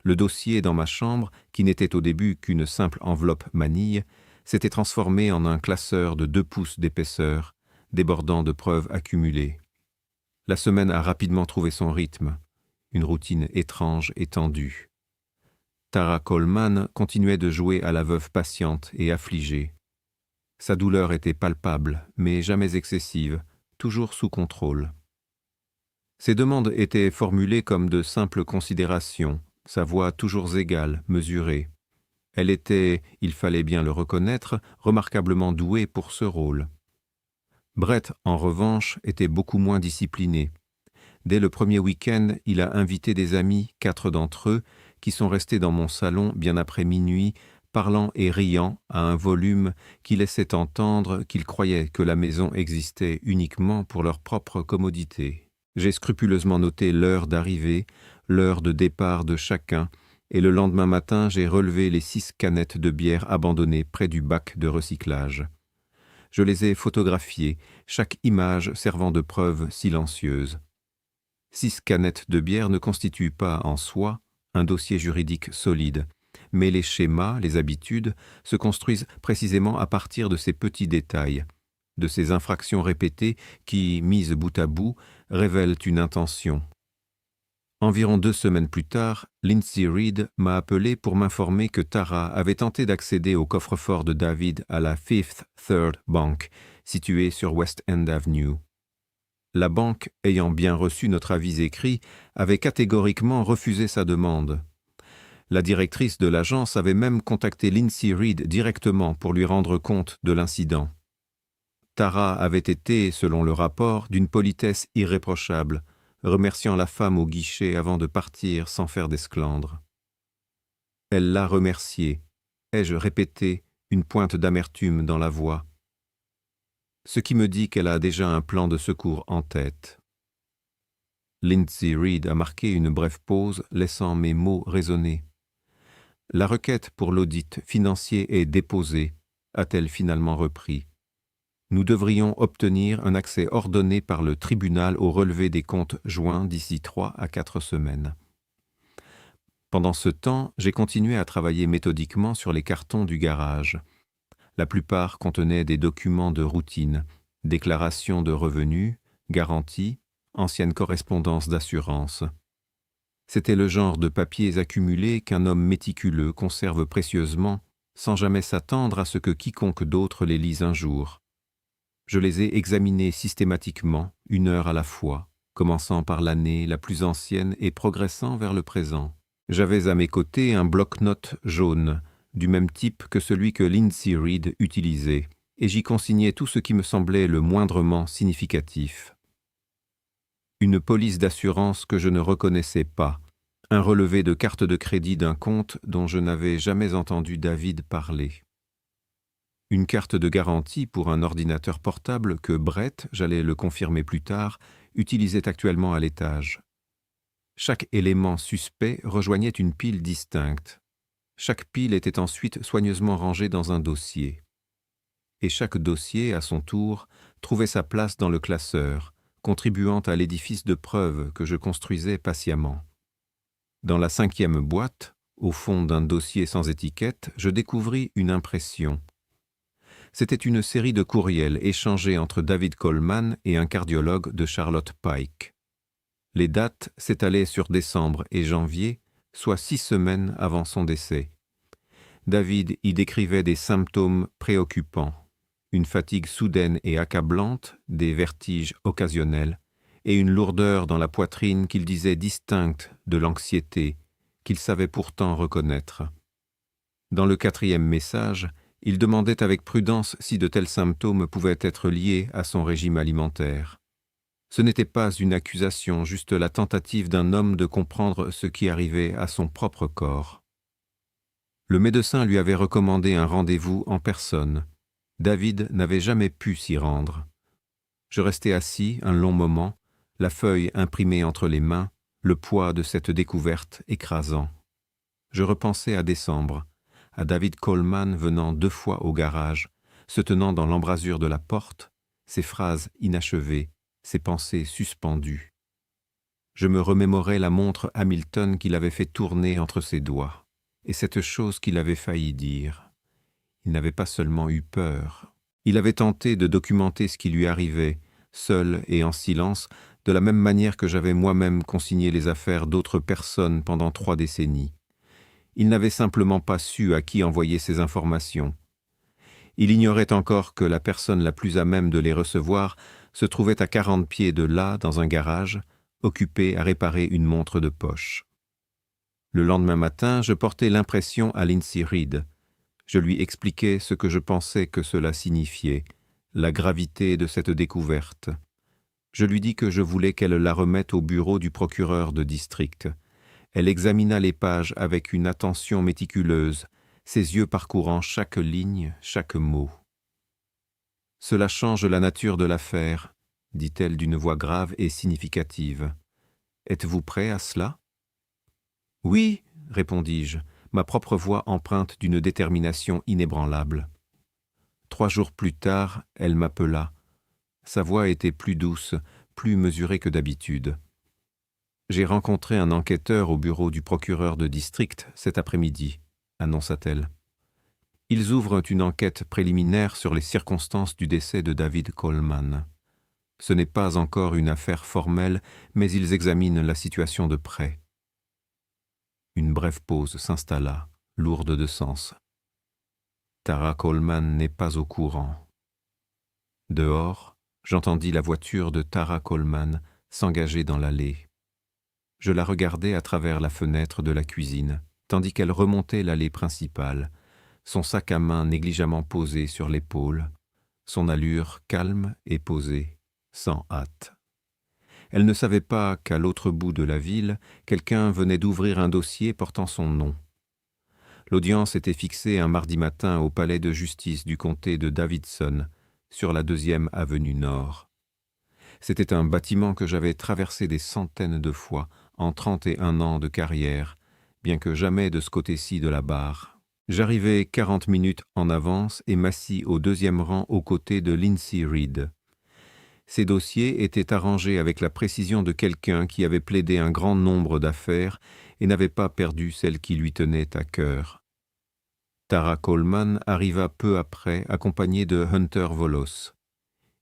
Le dossier dans ma chambre, qui n'était au début qu'une simple enveloppe manille, s'était transformé en un classeur de 2 pouces d'épaisseur, débordant de preuves accumulées. La semaine a rapidement trouvé son rythme, une routine étrange et tendue. Tara Coleman continuait de jouer à la veuve patiente et affligée. Sa douleur était palpable, mais jamais excessive, toujours sous contrôle. Ses demandes étaient formulées comme de simples considérations, sa voix toujours égale, mesurée. Elle était, il fallait bien le reconnaître, remarquablement douée pour ce rôle. Brett, en revanche, était beaucoup moins discipliné. Dès le premier week-end, il a invité des amis, 4 d'entre eux, qui sont restés dans mon salon bien après minuit, parlant et riant à un volume qui laissait entendre qu'ils croyaient que la maison existait uniquement pour leur propre commodité. J'ai scrupuleusement noté l'heure d'arrivée, l'heure de départ de chacun, et le lendemain matin, j'ai relevé les 6 canettes de bière abandonnées près du bac de recyclage. Je les ai photographiées, chaque image servant de preuve silencieuse. 6 canettes de bière ne constituent pas en soi un dossier juridique solide, mais les schémas, les habitudes, se construisent précisément à partir de ces petits détails, de ces infractions répétées qui, mises bout à bout, révèlent une intention. Environ 2 semaines plus tard, Lindsay Reed m'a appelé pour m'informer que Tara avait tenté d'accéder au coffre-fort de David à la Fifth Third Bank, située sur West End Avenue. La banque, ayant bien reçu notre avis écrit, avait catégoriquement refusé sa demande. La directrice de l'agence avait même contacté Lindsay Reed directement pour lui rendre compte de l'incident. Tara avait été, selon le rapport, d'une politesse irréprochable, remerciant la femme au guichet avant de partir sans faire d'esclandre. Elle l'a remercié, ai-je répété, une pointe d'amertume dans la voix. Ce qui me dit qu'elle a déjà un plan de secours en tête. Lindsay Reed a marqué une brève pause, laissant mes mots résonner. La requête pour l'audit financier est déposée, a-t-elle finalement repris. Nous devrions obtenir un accès ordonné par le tribunal au relevé des comptes joints d'ici 3 à 4 semaines. Pendant ce temps, j'ai continué à travailler méthodiquement sur les cartons du garage. La plupart contenaient des documents de routine, déclarations de revenus, garanties, anciennes correspondances d'assurance. C'était le genre de papiers accumulés qu'un homme méticuleux conserve précieusement, sans jamais s'attendre à ce que quiconque d'autre les lise un jour. Je les ai examinés systématiquement, 1 heure à la fois, commençant par l'année la plus ancienne et progressant vers le présent. J'avais à mes côtés un bloc-notes jaune, du même type que celui que Lindsay Reed utilisait, et j'y consignais tout ce qui me semblait le moindrement significatif. une police d'assurance que je ne reconnaissais pas, un relevé de carte de crédit d'un compte dont je n'avais jamais entendu David parler. Une carte de garantie pour un ordinateur portable que Brett, j'allais le confirmer plus tard, utilisait actuellement à l'étage. Chaque élément suspect rejoignait une pile distincte. Chaque pile était ensuite soigneusement rangée dans un dossier. Et chaque dossier, à son tour, trouvait sa place dans le classeur, contribuant à l'édifice de preuves que je construisais patiemment. Dans la 5e boîte, au fond d'un dossier sans étiquette, je découvris une impression. C'était une série de courriels échangés entre David Coleman et un cardiologue de Charlotte Pike. Les dates s'étalaient sur décembre et janvier, soit 6 semaines avant son décès. David y décrivait des symptômes préoccupants, une fatigue soudaine et accablante, des vertiges occasionnels, et une lourdeur dans la poitrine qu'il disait distincte de l'anxiété, qu'il savait pourtant reconnaître. Dans le 4e message, il demandait avec prudence si de tels symptômes pouvaient être liés à son régime alimentaire. Ce n'était pas une accusation, juste la tentative d'un homme de comprendre ce qui arrivait à son propre corps. Le médecin lui avait recommandé un rendez-vous en personne. David n'avait jamais pu s'y rendre. Je restais assis un long moment, la feuille imprimée entre les mains, le poids de cette découverte écrasant. Je repensais à décembre, à David Coleman venant 2 fois au garage, se tenant dans l'embrasure de la porte, ses phrases inachevées, ses pensées suspendues. Je me remémorais la montre Hamilton qu'il avait fait tourner entre ses doigts, et cette chose qu'il avait failli dire. Il n'avait pas seulement eu peur, il avait tenté de documenter ce qui lui arrivait, seul et en silence, de la même manière que j'avais moi-même consigné les affaires d'autres personnes pendant 3 décennies. Il n'avait simplement pas su à qui envoyer ces informations. Il ignorait encore que la personne la plus à même de les recevoir se trouvait à 40 pieds de là, dans un garage, occupé à réparer une montre de poche. Le lendemain matin, je portai l'impression à Lindsay Reed. Je lui expliquai ce que je pensais que cela signifiait, la gravité de cette découverte. Je lui dis que je voulais qu'elle la remette au bureau du procureur de district. Elle examina les pages avec une attention méticuleuse, ses yeux parcourant chaque ligne, chaque mot. « Cela change la nature de l'affaire, » dit-elle d'une voix grave et significative. « Êtes-vous prêt à cela ?»« Oui, » répondis-je, ma propre voix empreinte d'une détermination inébranlable. 3 jours plus tard, elle m'appela. Sa voix était plus douce, plus mesurée que d'habitude. « J'ai rencontré un enquêteur au bureau du procureur de district cet après-midi, » annonça-t-elle. « Ils ouvrent une enquête préliminaire sur les circonstances du décès de David Coleman. Ce n'est pas encore une affaire formelle, mais ils examinent la situation de près. » Une brève pause s'installa, lourde de sens. Tara Coleman n'est pas au courant. Dehors, j'entendis la voiture de Tara Coleman s'engager dans l'allée. Je la regardais à travers la fenêtre de la cuisine, tandis qu'elle remontait l'allée principale, son sac à main négligemment posé sur l'épaule, son allure calme et posée, sans hâte. Elle ne savait pas qu'à l'autre bout de la ville, quelqu'un venait d'ouvrir un dossier portant son nom. L'audience était fixée un mardi matin au palais de justice du comté de Davidson, sur la 2e avenue Nord. C'était un bâtiment que j'avais traversé des centaines de fois en 31 ans de carrière, bien que jamais de ce côté-ci de la barre. J'arrivai 40 minutes en avance et m'assis au 2e rang aux côtés de Lindsay Reed. Ces dossiers étaient arrangés avec la précision de quelqu'un qui avait plaidé un grand nombre d'affaires et n'avait pas perdu celle qui lui tenait à cœur. Tara Coleman arriva peu après, accompagnée de Hunter Volos.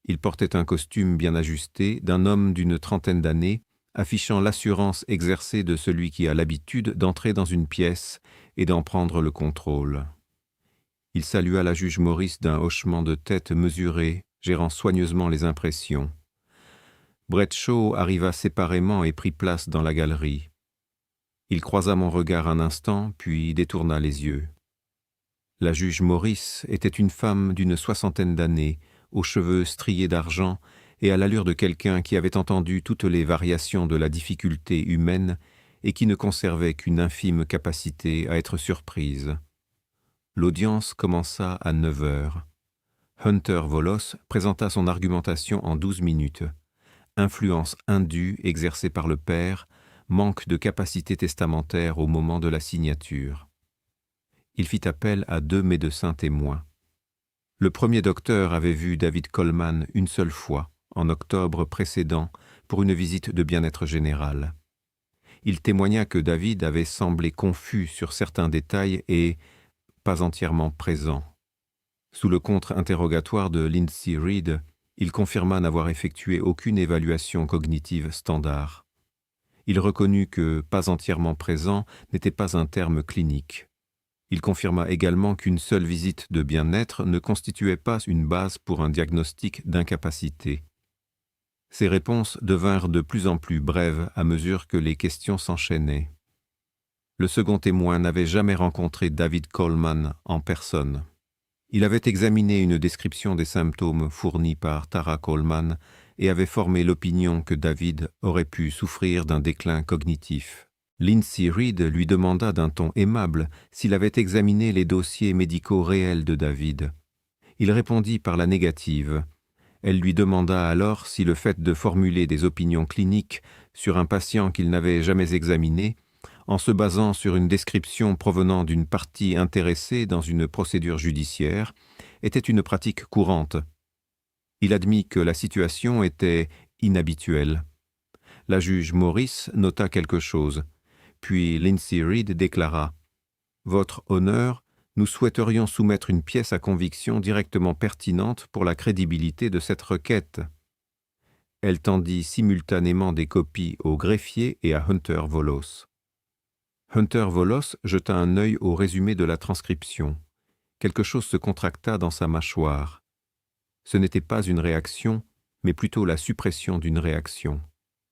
Il portait un costume bien ajusté d'un homme d'une 30aine d'années, affichant l'assurance exercée de celui qui a l'habitude d'entrer dans une pièce et d'en prendre le contrôle. Il salua la juge Morris d'un hochement de tête mesuré, gérant soigneusement les impressions. Brett Shaw arriva séparément et prit place dans la galerie. Il croisa mon regard un instant, puis détourna les yeux. La juge Morris était une femme d'une 60aine d'années, aux cheveux striés d'argent et à l'allure de quelqu'un qui avait entendu toutes les variations de la difficulté humaine et qui ne conservait qu'une infime capacité à être surprise. L'audience commença à 9 heures. Hunter Volos présenta son argumentation en 12 minutes. Influence indue exercée par le père, manque de capacité testamentaire au moment de la signature. Il fit appel à 2 médecins témoins. Le premier docteur avait vu David Coleman une seule fois, en octobre précédent, pour une visite de bien-être général. Il témoigna que David avait semblé confus sur certains détails et pas entièrement présent. Sous le contre-interrogatoire de Lindsay Reed, il confirma n'avoir effectué aucune évaluation cognitive standard. Il reconnut que « pas entièrement présent » n'était pas un terme clinique. Il confirma également qu'une seule visite de bien-être ne constituait pas une base pour un diagnostic d'incapacité. Ses réponses devinrent de plus en plus brèves à mesure que les questions s'enchaînaient. Le second témoin n'avait jamais rencontré David Coleman en personne. Il avait examiné une description des symptômes fournis par Tara Coleman et avait formé l'opinion que David aurait pu souffrir d'un déclin cognitif. Lindsay Reed lui demanda d'un ton aimable s'il avait examiné les dossiers médicaux réels de David. Il répondit par la négative. Elle lui demanda alors si le fait de formuler des opinions cliniques sur un patient qu'il n'avait jamais examiné, en se basant sur une description provenant d'une partie intéressée dans une procédure judiciaire, était une pratique courante. Il admit que la situation était inhabituelle. La juge Morris nota quelque chose, puis Lindsay Reed déclara « Votre honneur, nous souhaiterions soumettre une pièce à conviction directement pertinente pour la crédibilité de cette requête. » Elle tendit simultanément des copies au greffier et à Hunter Volos. Hunter Volos jeta un œil au résumé de la transcription. Quelque chose se contracta dans sa mâchoire. Ce n'était pas une réaction, mais plutôt la suppression d'une réaction.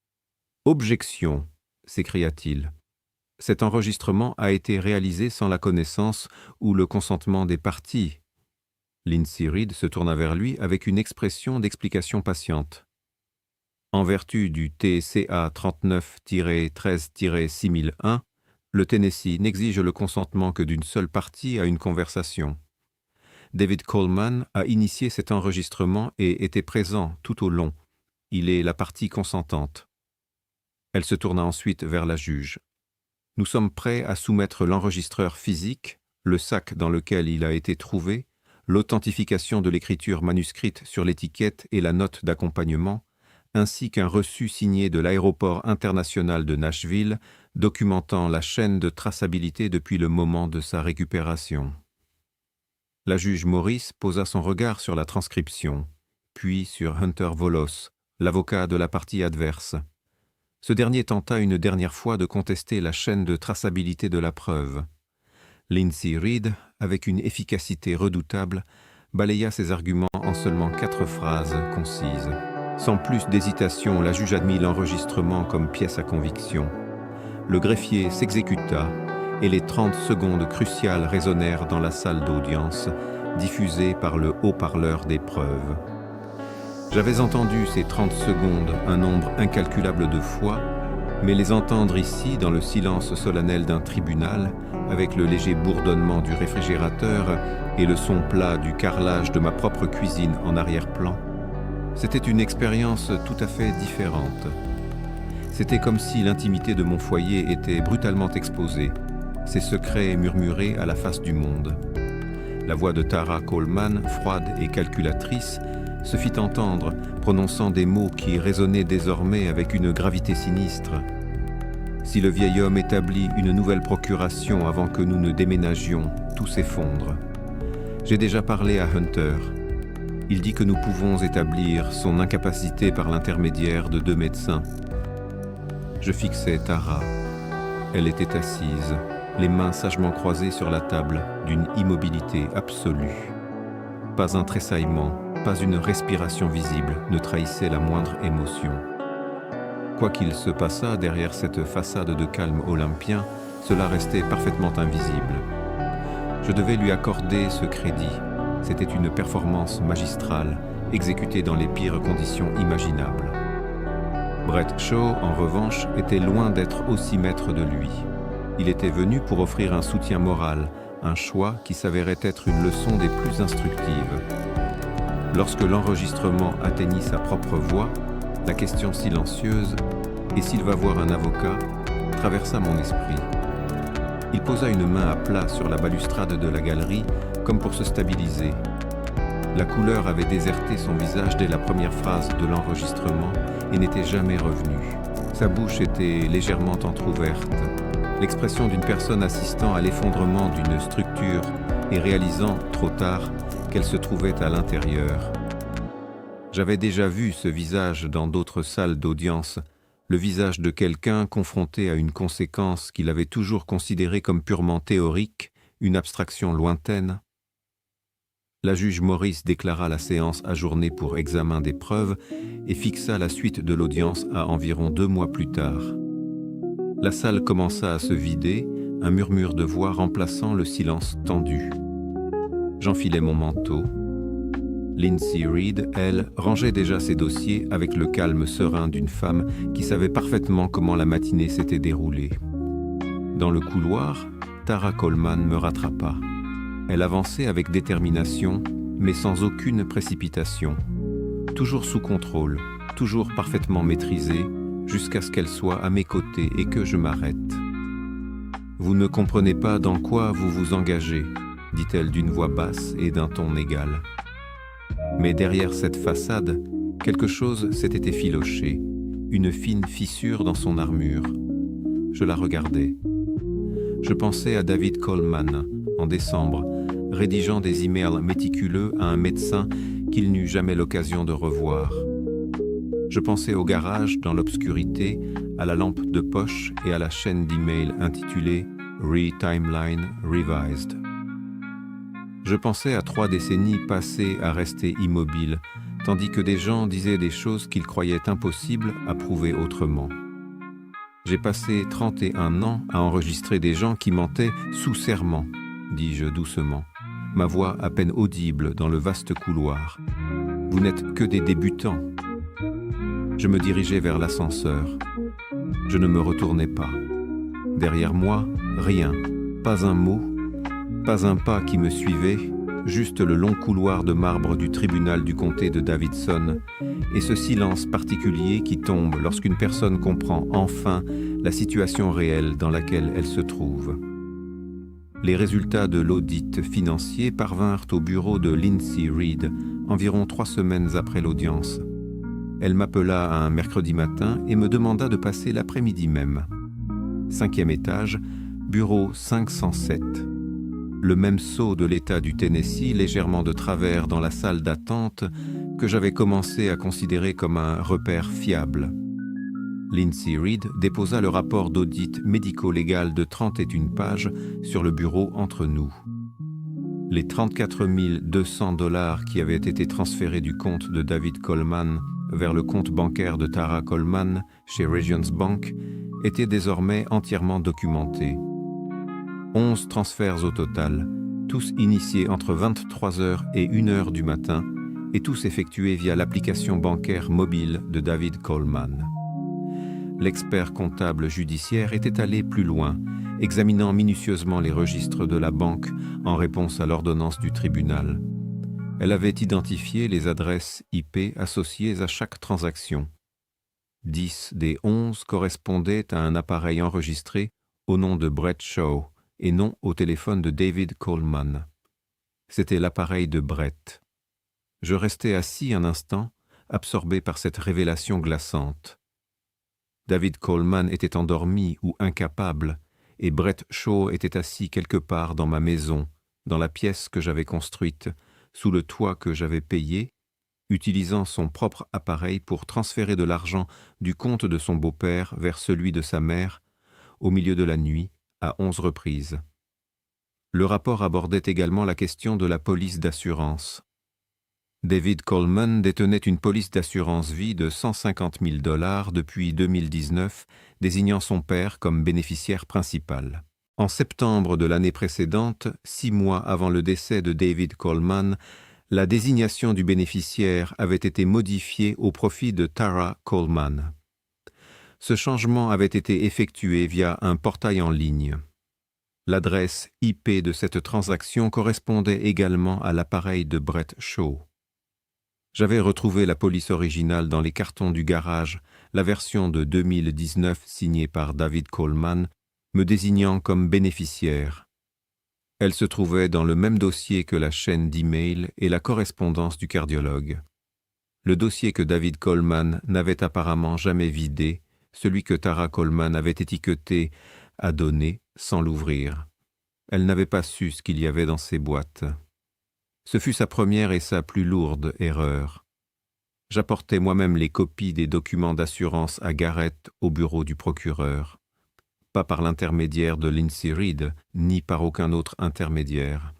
« Objection !» s'écria-t-il. « Cet enregistrement a été réalisé sans la connaissance ou le consentement des parties. » Lindsay Reed se tourna vers lui avec une expression d'explication patiente. « En vertu du TCA 39-13-6001, le Tennessee n'exige le consentement que d'une seule partie à une conversation. David Coleman a initié cet enregistrement et était présent tout au long. Il est la partie consentante. » Elle se tourna ensuite vers la juge. « Nous sommes prêts à soumettre l'enregistreur physique, le sac dans lequel il a été trouvé, l'authentification de l'écriture manuscrite sur l'étiquette et la note d'accompagnement, ainsi qu'un reçu signé de l'aéroport international de Nashville documentant la chaîne de traçabilité depuis le moment de sa récupération. » La juge Morris posa son regard sur la transcription, puis sur Hunter Volos, l'avocat de la partie adverse. Ce dernier tenta une dernière fois de contester la chaîne de traçabilité de la preuve. Lindsay Reed, avec une efficacité redoutable, balaya ses arguments en seulement 4 phrases concises. Sans plus d'hésitation, la juge admit l'enregistrement comme pièce à conviction. Le greffier s'exécuta et les 30 secondes cruciales résonnèrent dans la salle d'audience, diffusées par le haut-parleur des preuves. J'avais entendu ces 30 secondes un nombre incalculable de fois, mais les entendre ici, dans le silence solennel d'un tribunal, avec le léger bourdonnement du réfrigérateur et le son plat du carrelage de ma propre cuisine en arrière-plan, c'était une expérience tout à fait différente. C'était comme si l'intimité de mon foyer était brutalement exposée, ses secrets murmurés à la face du monde. La voix de Tara Coleman, froide et calculatrice, se fit entendre, prononçant des mots qui résonnaient désormais avec une gravité sinistre. Si le vieil homme établit une nouvelle procuration avant que nous ne déménagions, tout s'effondre. J'ai déjà parlé à Hunter. Il dit que nous pouvons établir son incapacité par l'intermédiaire de 2 médecins. Je fixai Tara. Elle était assise, les mains sagement croisées sur la table, d'une immobilité absolue. Pas un tressaillement, pas une respiration visible ne trahissait la moindre émotion. Quoi qu'il se passât derrière cette façade de calme olympien, cela restait parfaitement invisible. Je devais lui accorder ce crédit. C'était une performance magistrale, exécuté dans les pires conditions imaginables. Brett Shaw, en revanche, était loin d'être aussi maître de lui. Il était venu pour offrir un soutien moral, un choix qui s'avérait être une leçon des plus instructives. Lorsque l'enregistrement atteignit sa propre voix, la question silencieuse « Et s'il va voir un avocat ?» traversa mon esprit. Il posa une main à plat sur la balustrade de la galerie, comme pour se stabiliser. La couleur avait déserté son visage dès la première phrase de l'enregistrement et n'était jamais revenue. Sa bouche était légèrement entr'ouverte, l'expression d'une personne assistant à l'effondrement d'une structure et réalisant, trop tard, qu'elle se trouvait à l'intérieur. J'avais déjà vu ce visage dans d'autres salles d'audience, le visage de quelqu'un confronté à une conséquence qu'il avait toujours considérée comme purement théorique, une abstraction lointaine. La juge Morris déclara la séance ajournée pour examen des preuves et fixa la suite de l'audience à environ 2 mois plus tard. La salle commença à se vider, un murmure de voix remplaçant le silence tendu. J'enfilai mon manteau. Lindsay Reed, elle, rangeait déjà ses dossiers avec le calme serein d'une femme qui savait parfaitement comment la matinée s'était déroulée. Dans le couloir, Tara Coleman me rattrapa. Elle avançait avec détermination, mais sans aucune précipitation. Toujours sous contrôle, toujours parfaitement maîtrisée, jusqu'à ce qu'elle soit à mes côtés et que je m'arrête. « Vous ne comprenez pas dans quoi vous vous engagez », dit-elle d'une voix basse et d'un ton égal. Mais derrière cette façade, quelque chose s'était effiloché, une fine fissure dans son armure. Je la regardais. Je pensais à David Coleman, en décembre, rédigeant des emails méticuleux à un médecin qu'il n'eut jamais l'occasion de revoir. Je pensais au garage dans l'obscurité, à la lampe de poche et à la chaîne d'emails intitulée « Re-Timeline Revised ». Je pensais à 3 décennies passées à rester immobile, tandis que des gens disaient des choses qu'ils croyaient impossibles à prouver autrement. J'ai passé 31 ans à enregistrer des gens qui mentaient sous serment, dis-je doucement, ma voix à peine audible dans le vaste couloir. Vous n'êtes que des débutants. Je me dirigeais vers l'ascenseur. Je ne me retournais pas. Derrière moi, rien, pas un mot, pas un pas qui me suivait, juste le long couloir de marbre du tribunal du comté de Davidson et ce silence particulier qui tombe lorsqu'une personne comprend enfin la situation réelle dans laquelle elle se trouve. Les résultats de l'audit financier parvinrent au bureau de Lindsay Reed environ 3 semaines après l'audience. Elle m'appela un mercredi matin et me demanda de passer l'après-midi même. 5e étage, bureau 507. Le même sceau de l'État du Tennessee, légèrement de travers dans la salle d'attente, que j'avais commencé à considérer comme un repère fiable. Lindsay Reed déposa le rapport d'audit médico-légal de 31 pages sur le bureau entre nous. Les 34 200 $ qui avaient été transférés du compte de David Coleman vers le compte bancaire de Tara Coleman chez Regions Bank étaient désormais entièrement documentés. 11 transferts au total, tous initiés entre 23h et 1h du matin et tous effectués via l'application bancaire mobile de David Coleman. L'expert comptable judiciaire était allé plus loin, examinant minutieusement les registres de la banque en réponse à l'ordonnance du tribunal. Elle avait identifié les adresses IP associées à chaque transaction. 10 des 11 correspondaient à un appareil enregistré au nom de Brett Shaw et non au téléphone de David Coleman. C'était l'appareil de Brett. Je restai assis un instant, absorbé par cette révélation glaçante. David Coleman était endormi ou incapable, et Brett Shaw était assis quelque part dans ma maison, dans la pièce que j'avais construite, sous le toit que j'avais payé, utilisant son propre appareil pour transférer de l'argent du compte de son beau-père vers celui de sa mère, au milieu de la nuit, à 11 reprises. Le rapport abordait également la question de la police d'assurance. David Coleman détenait une police d'assurance vie de 150 000 $ depuis 2019, désignant son père comme bénéficiaire principal. En septembre de l'année précédente, 6 mois avant le décès de David Coleman, La désignation du bénéficiaire avait été modifiée au profit de Tara Coleman. Ce changement avait été effectué via un portail en ligne. L'adresse IP de cette transaction correspondait également à l'appareil de Brett Shaw. J'avais retrouvé la police originale dans les cartons du garage, la version de 2019 signée par David Coleman, me désignant comme bénéficiaire. Elle se trouvait dans le même dossier que la chaîne d'email et la correspondance du cardiologue. Le dossier que David Coleman n'avait apparemment jamais vidé, celui que Tara Coleman avait étiqueté « à donner » sans l'ouvrir. Elle n'avait pas su ce qu'il y avait dans ces boîtes. Ce fut sa première et sa plus lourde erreur. J'apportais moi-même les copies des documents d'assurance à Garrett au bureau du procureur. Pas par l'intermédiaire de Lindsay Reed, ni par aucun autre intermédiaire.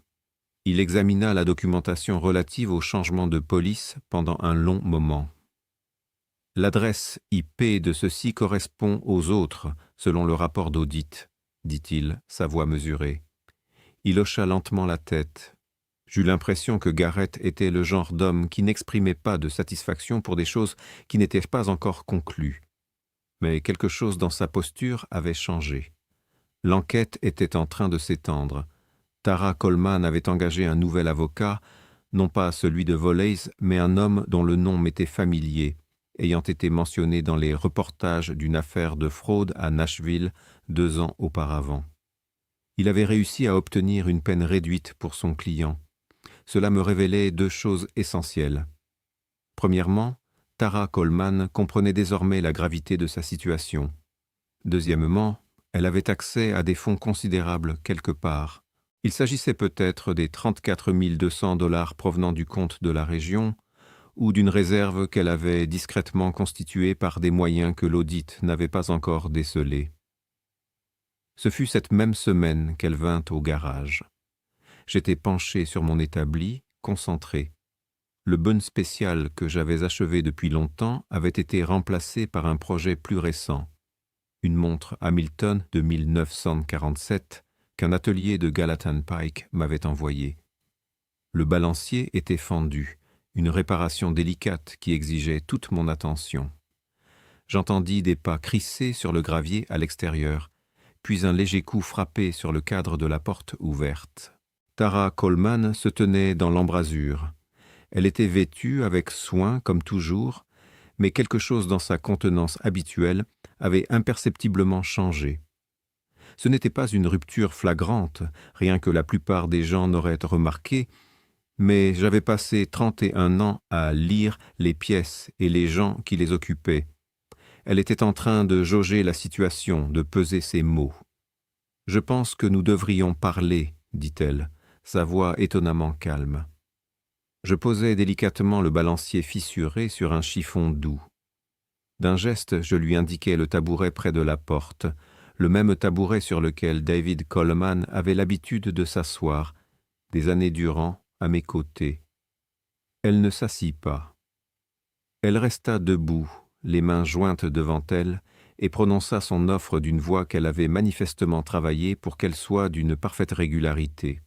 Il examina la documentation relative au changement de police pendant un long moment. L'adresse IP de ceci correspond aux autres, selon le rapport d'audit, dit-il, sa voix mesurée. Il hocha lentement la tête. J'eus l'impression que Garrett était le genre d'homme qui n'exprimait pas de satisfaction pour des choses qui n'étaient pas encore conclues. Mais quelque chose dans sa posture avait changé. L'enquête était en train de s'étendre. Tara Coleman avait engagé un nouvel avocat, non pas celui de Volleys, mais un homme dont le nom m'était familier, ayant été mentionné dans les reportages d'une affaire de fraude à Nashville 2 ans auparavant. Il avait réussi à obtenir une peine réduite pour son client. Cela me révélait 2 choses essentielles. Premièrement, Tara Coleman comprenait désormais la gravité de sa situation. Deuxièmement, elle avait accès à des fonds considérables quelque part. Il s'agissait peut-être des 34 200 $ provenant du compte de la région ou d'une réserve qu'elle avait discrètement constituée par des moyens que l'audit n'avait pas encore décelés. Ce fut cette même semaine qu'elle vint au garage. J'étais penché sur mon établi, concentré. Le bun spécial que j'avais achevé depuis longtemps avait été remplacé par un projet plus récent. Une montre Hamilton de 1947 qu'un atelier de Gallatin Pike m'avait envoyée. Le balancier était fendu, une réparation délicate qui exigeait toute mon attention. J'entendis des pas crisser sur le gravier à l'extérieur, puis un léger coup frappé sur le cadre de la porte ouverte. Tara Coleman se tenait dans l'embrasure. Elle était vêtue avec soin, comme toujours, mais quelque chose dans sa contenance habituelle avait imperceptiblement changé. Ce n'était pas une rupture flagrante, rien que la plupart des gens n'auraient remarqué, mais j'avais passé 31 ans à lire les pièces et les gens qui les occupaient. Elle était en train de jauger la situation, de peser ses mots. « Je pense que nous devrions parler, » dit-elle, sa voix étonnamment calme. Je posai délicatement le balancier fissuré sur un chiffon doux. D'un geste, je lui indiquai le tabouret près de la porte, le même tabouret sur lequel David Coleman avait l'habitude de s'asseoir, des années durant, à mes côtés. Elle ne s'assit pas. Elle resta debout, les mains jointes devant elle, et prononça son offre d'une voix qu'elle avait manifestement travaillée pour qu'elle soit d'une parfaite régularité.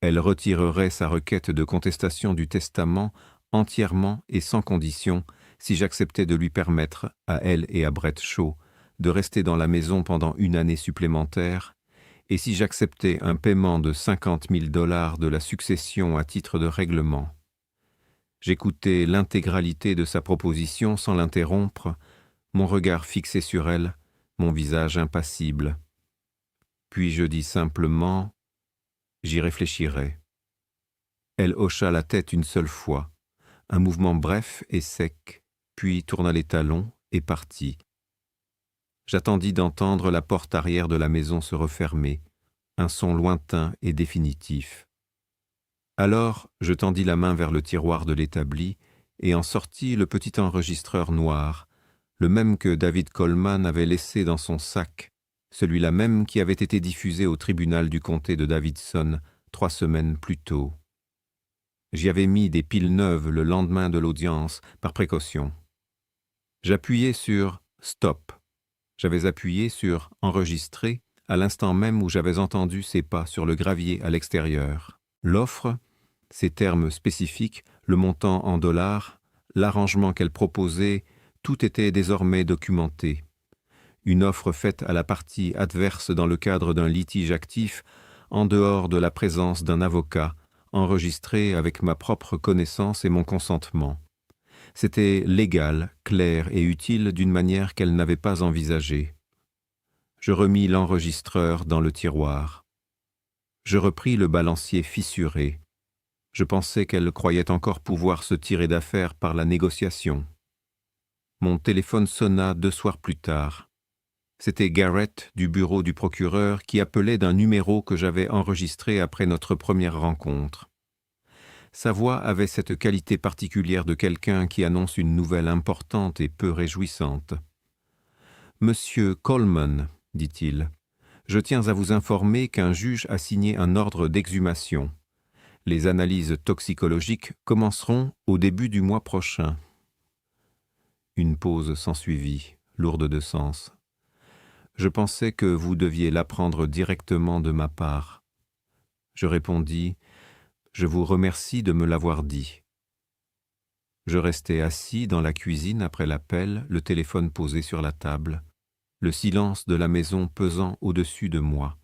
Elle retirerait sa requête de contestation du testament entièrement et sans condition si j'acceptais de lui permettre, à elle et à Brett Shaw, de rester dans la maison pendant 1 année supplémentaire, et si j'acceptais un paiement de 50 000 $ de la succession à titre de règlement. J'écoutais l'intégralité de sa proposition sans l'interrompre, mon regard fixé sur elle, mon visage impassible. Puis je dis simplement « J'y réfléchirai ». Elle hocha la tête une seule fois, un mouvement bref et sec, puis tourna les talons et partit. J'attendis d'entendre la porte arrière de la maison se refermer, un son lointain et définitif. Alors, je tendis la main vers le tiroir de l'établi et en sortis le petit enregistreur noir, le même que David Coleman avait laissé dans son sac, celui-là même qui avait été diffusé au tribunal du comté de Davidson 3 semaines plus tôt. J'y avais mis des piles neuves le lendemain de l'audience, par précaution. J'appuyai sur « Stop ». J'avais appuyé sur « Enregistrer » à l'instant même où j'avais entendu ses pas sur le gravier à l'extérieur. L'offre, Ses termes spécifiques, le montant en dollars, l'arrangement qu'elle proposait, tout était désormais documenté. Une offre faite à la partie adverse dans le cadre d'un litige actif, en dehors de la présence d'un avocat, enregistrée avec ma propre connaissance et mon consentement. C'était légal, clair et utile d'une manière qu'elle n'avait pas envisagée. Je remis l'enregistreur dans le tiroir. Je repris le balancier fissuré. Je pensais qu'elle croyait encore pouvoir se tirer d'affaire par la négociation. Mon téléphone sonna 2 soirs plus tard. C'était Garrett du bureau du procureur qui appelait d'un numéro que j'avais enregistré après notre première rencontre. Sa voix avait cette qualité particulière de quelqu'un qui annonce une nouvelle importante et peu réjouissante. « Monsieur Coleman, dit-il, je tiens à vous informer qu'un juge a signé un ordre d'exhumation. Les analyses toxicologiques commenceront au début du mois prochain. » Une pause s'ensuivit, lourde de sens. Je pensais que vous deviez l'apprendre directement de ma part. Je répondis, « Je vous remercie de me l'avoir dit. » Je restai assis dans la cuisine après l'appel, le téléphone posé sur la table, le silence de la maison pesant au-dessus de moi.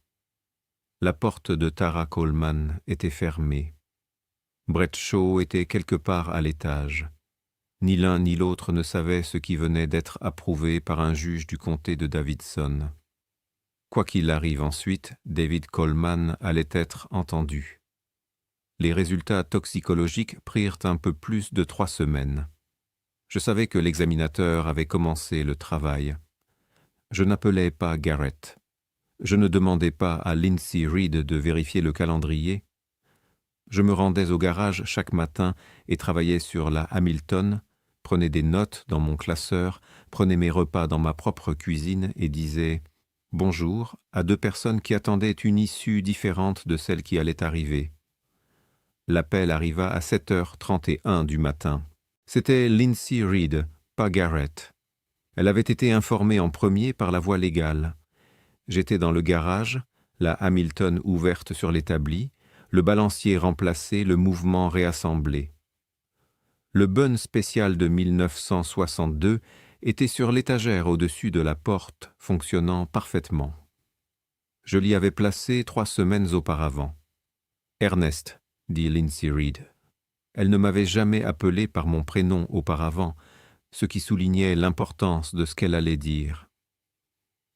La porte de Tara Coleman était fermée. Brett Shaw était quelque part à l'étage. Ni l'un ni l'autre ne savait ce qui venait d'être approuvé par un juge du comté de Davidson. Quoi qu'il arrive ensuite, David Coleman allait être entendu. Les résultats toxicologiques prirent un peu plus de 3 semaines. Je savais que l'examinateur avait commencé le travail. Je n'appelais pas Garrett. Je ne demandais pas à Lindsay Reed de vérifier le calendrier. Je me rendais au garage chaque matin et travaillais sur la Hamilton, prenais des notes dans mon classeur, prenais mes repas dans ma propre cuisine et disais « bonjour » à 2 personnes qui attendaient une issue différente de celle qui allait arriver. L'appel arriva à 7h31 du matin. C'était Lindsay Reed, pas Garrett. Elle avait été informée en premier par la voie légale. J'étais dans le garage, la Hamilton ouverte sur l'établi, le balancier remplacé, le mouvement réassemblé. Le bun spécial de 1962 était sur l'étagère au-dessus de la porte, fonctionnant parfaitement. Je l'y avais placé 3 semaines auparavant. « Ernest », dit Lindsay Reed. Elle ne m'avait jamais appelé par mon prénom auparavant, ce qui soulignait l'importance de ce qu'elle allait dire.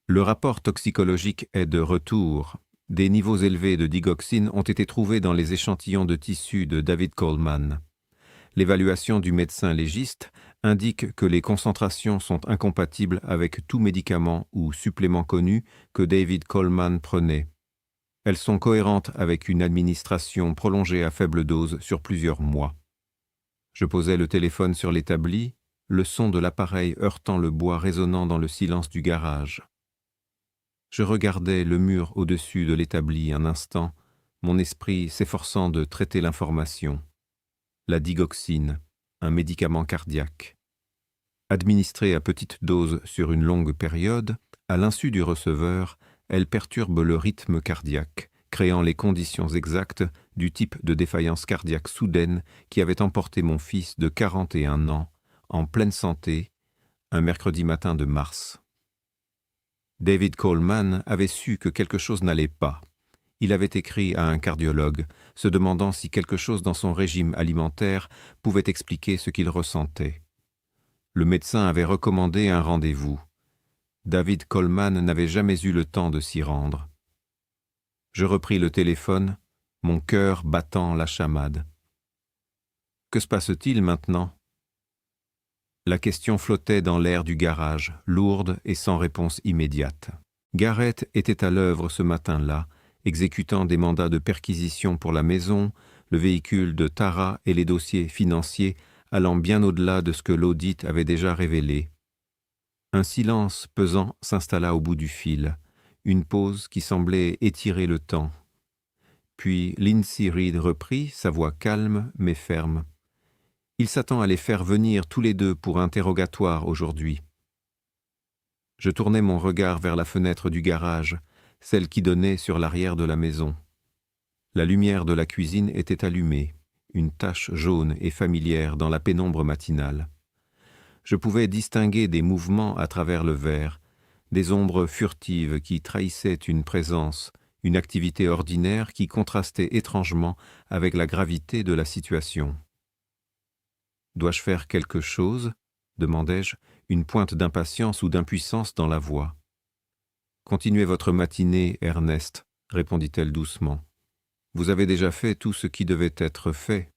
Le rapport toxicologique est de retour. Des niveaux élevés de digoxine ont été trouvés dans les échantillons de tissu de David Coleman. L'évaluation du médecin légiste indique que les concentrations sont incompatibles avec tout médicament ou supplément connu que David Coleman prenait. Elles sont cohérentes avec une administration prolongée à faible dose sur plusieurs mois. Je posai le téléphone sur l'établi, le son de l'appareil heurtant le bois résonnant dans le silence du garage. Je regardais le mur au-dessus de l'établi un instant, mon esprit s'efforçant de traiter l'information. La digoxine, un médicament cardiaque. Administrée à petite dose sur une longue période, à l'insu du receveur, elle perturbe le rythme cardiaque, créant les conditions exactes du type de défaillance cardiaque soudaine qui avait emporté mon fils de 41 ans, en pleine santé, un mercredi matin de mars. David Coleman avait su que quelque chose n'allait pas. Il avait écrit à un cardiologue, se demandant si quelque chose dans son régime alimentaire pouvait expliquer ce qu'il ressentait. Le médecin avait recommandé un rendez-vous. David Coleman n'avait jamais eu le temps de s'y rendre. Je repris le téléphone, mon cœur battant la chamade. Que se passe-t-il maintenant ? La question flottait dans l'air du garage, lourde et sans réponse immédiate. Garrett était à l'œuvre ce matin-là, exécutant des mandats de perquisition pour la maison, le véhicule de Tara et les dossiers financiers allant bien au-delà de ce que l'audit avait déjà révélé. Un silence pesant s'installa au bout du fil, une pause qui semblait étirer le temps. Puis Lindsay Reed reprit, sa voix calme mais ferme. « Il s'attend à les faire venir tous les 2 pour interrogatoire aujourd'hui. » Je tournai mon regard vers la fenêtre du garage, celle qui donnait sur l'arrière de la maison. La lumière de la cuisine était allumée. une tache jaune et familière dans la pénombre matinale. Je pouvais distinguer des mouvements à travers le verre, des ombres furtives qui trahissaient une présence, une activité ordinaire qui contrastait étrangement avec la gravité de la situation. « Dois-je faire quelque chose ?» demandai-je, une pointe d'impatience ou d'impuissance dans la voix. « Continuez votre matinée, Ernest, » répondit-elle doucement. « Vous avez déjà fait tout ce qui devait être fait. »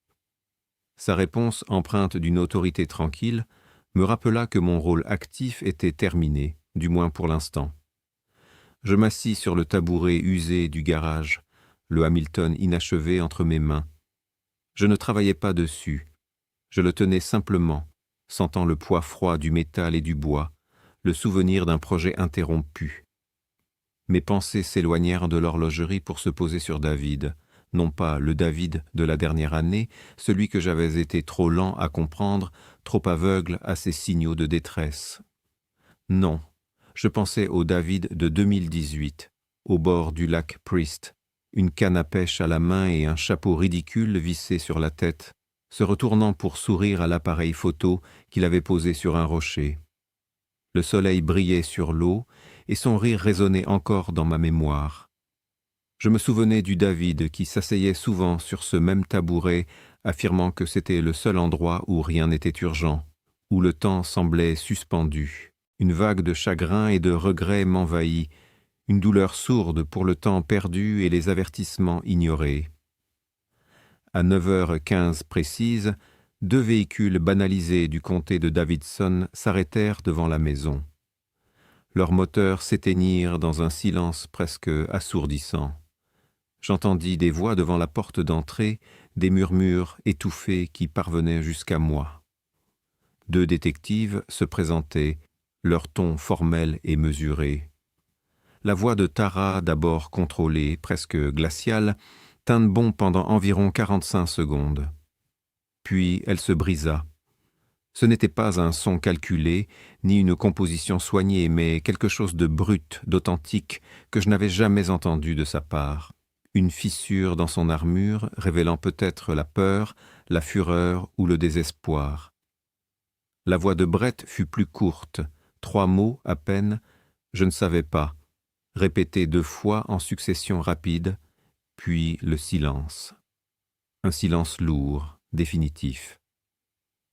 Sa réponse, empreinte d'une autorité tranquille, me rappela que mon rôle actif était terminé, du moins pour l'instant. Je m'assis sur le tabouret usé du garage, le Hamilton inachevé entre mes mains. Je ne travaillais pas dessus. Je le tenais simplement, sentant le poids froid du métal et du bois, le souvenir d'un projet interrompu. Mes pensées s'éloignèrent de l'horlogerie pour se poser sur David, non pas le David de la dernière année, celui que j'avais été trop lent à comprendre, trop aveugle à ses signaux de détresse. Non, je pensais au David de 2018, au bord du lac Priest, une canne à pêche à la main et un chapeau ridicule vissé sur la tête, se retournant pour sourire à l'appareil photo qu'il avait posé sur un rocher. Le soleil brillait sur l'eau et son rire résonnait encore dans ma mémoire. Je me souvenais du David qui s'asseyait souvent sur ce même tabouret, affirmant que c'était le seul endroit où rien n'était urgent, où le temps semblait suspendu. Une vague de chagrin et de regret m'envahit, une douleur sourde pour le temps perdu et les avertissements ignorés. À 9h15 précise, 2 véhicules banalisés du comté de Davidson s'arrêtèrent devant la maison. Leurs moteurs s'éteignirent dans un silence presque assourdissant. J'entendis des voix devant la porte d'entrée, des murmures étouffés qui parvenaient jusqu'à moi. 2 détectives se présentaient, leur ton formel et mesuré. La voix de Tara, d'abord contrôlée, presque glaciale, tint bon pendant environ 45 secondes. Puis elle se brisa. Ce n'était pas un son calculé, ni une composition soignée, mais quelque chose de brut, d'authentique, que je n'avais jamais entendu de sa part. Une fissure dans son armure, révélant peut-être la peur, la fureur ou le désespoir. La voix de Brett fut plus courte, 3 mots à peine, je ne savais pas, répétés 2 fois en succession rapide, puis le silence. Un silence lourd, définitif.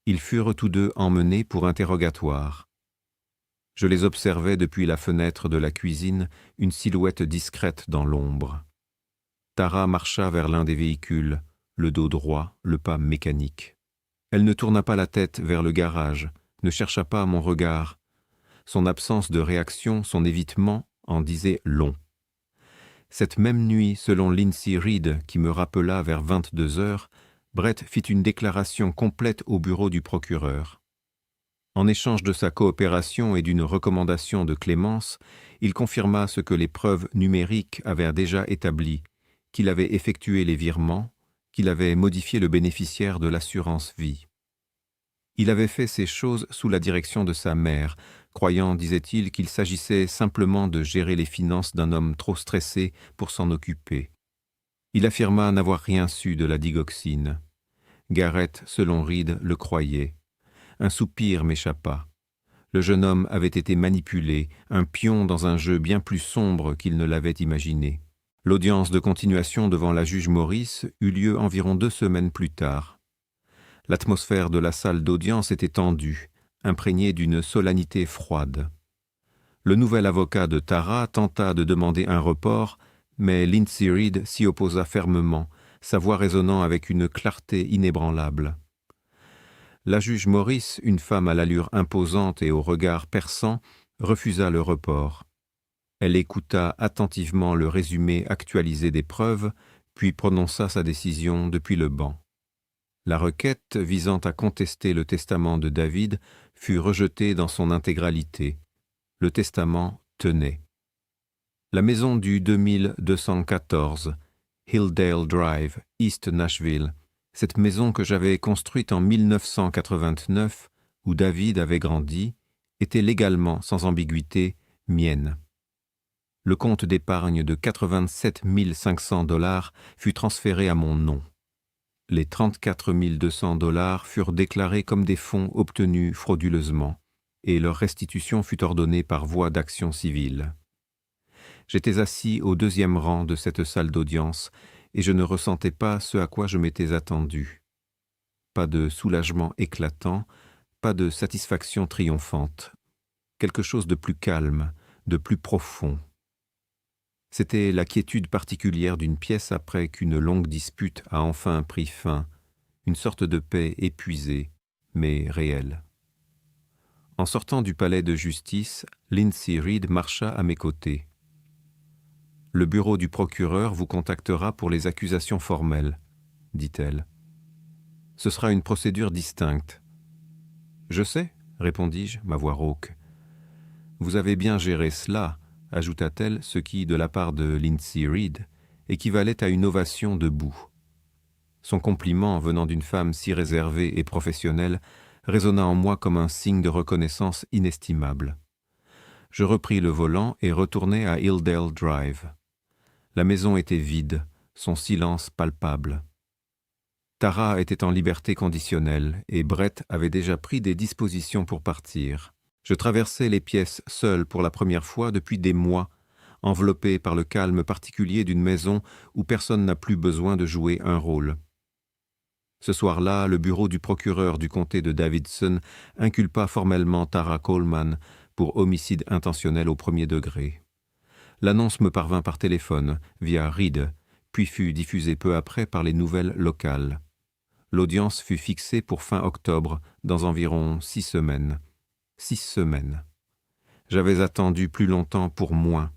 Ils furent tous 2 emmenés pour interrogatoire. Je les observais depuis la fenêtre de la cuisine, une silhouette discrète dans l'ombre. Tara marcha vers l'un des véhicules, le dos droit, le pas mécanique. Elle ne tourna pas la tête vers le garage, ne chercha pas mon regard. Son absence de réaction, son évitement en disaient long. Cette même nuit, selon Lindsay Reed, qui me rappela vers 22h, Brett fit une déclaration complète au bureau du procureur. En échange de sa coopération et d'une recommandation de clémence, il confirma ce que les preuves numériques avaient déjà établi, qu'il avait effectué les virements, qu'il avait modifié le bénéficiaire de l'assurance vie. Il avait fait ces choses sous la direction de sa mère, croyant, disait-il, qu'il s'agissait simplement de gérer les finances d'un homme trop stressé pour s'en occuper. Il affirma n'avoir rien su de la digoxine. Garrett, selon Reed, le croyait. Un soupir m'échappa. Le jeune homme avait été manipulé, un pion dans un jeu bien plus sombre qu'il ne l'avait imaginé. L'audience de continuation devant la juge Morris eut lieu environ 2 semaines plus tard. L'atmosphère de la salle d'audience était tendue, imprégnée d'une solennité froide. Le nouvel avocat de Tara tenta de demander un report, mais Lindsay Reed s'y opposa fermement, sa voix résonnant avec une clarté inébranlable. La juge Morris, une femme à l'allure imposante et au regard perçant, refusa le report. Elle écouta attentivement le résumé actualisé des preuves, puis prononça sa décision depuis le banc. La requête visant à contester le testament de David fut rejetée dans son intégralité. Le testament tenait. La maison du 2214, Hilldale Drive, East Nashville, cette maison que j'avais construite en 1989, où David avait grandi, était légalement, sans ambiguïté, mienne. Le compte d'épargne de 87 500 $ fut transféré à mon nom. Les 34 200 $ furent déclarés comme des fonds obtenus frauduleusement, et leur restitution fut ordonnée par voie d'action civile. J'étais assis au 2e rang de cette salle d'audience, et je ne ressentais pas ce à quoi je m'étais attendu. Pas de soulagement éclatant, pas de satisfaction triomphante. Quelque chose de plus calme, de plus profond. C'était la quiétude particulière d'une pièce après qu'une longue dispute a enfin pris fin, une sorte de paix épuisée, mais réelle. En sortant du palais de justice, Lindsay Reed marcha à mes côtés. « Le bureau du procureur vous contactera pour les accusations formelles, » dit-elle. « Ce sera une procédure distincte. »« Je sais, » répondis-je, ma voix rauque. « Vous avez bien géré cela, » ajouta-t-elle, ce qui, de la part de Lindsay Reed, équivalait à une ovation debout. Son compliment, venant d'une femme si réservée et professionnelle, résonna en moi comme un signe de reconnaissance inestimable. Je repris le volant et retournai à Hilldale Drive. La maison était vide, son silence palpable. Tara était en liberté conditionnelle et Brett avait déjà pris des dispositions pour partir. Je traversais les pièces seul pour la première fois depuis des mois, enveloppé par le calme particulier d'une maison où personne n'a plus besoin de jouer un rôle. Ce soir-là, le bureau du procureur du comté de Davidson inculpa formellement Tara Coleman pour homicide intentionnel au 1er degré. L'annonce me parvint par téléphone, via Reed, puis fut diffusée peu après par les nouvelles locales. L'audience fut fixée pour fin octobre, dans environ 6 semaines. 6 semaines. J'avais attendu plus longtemps pour moins.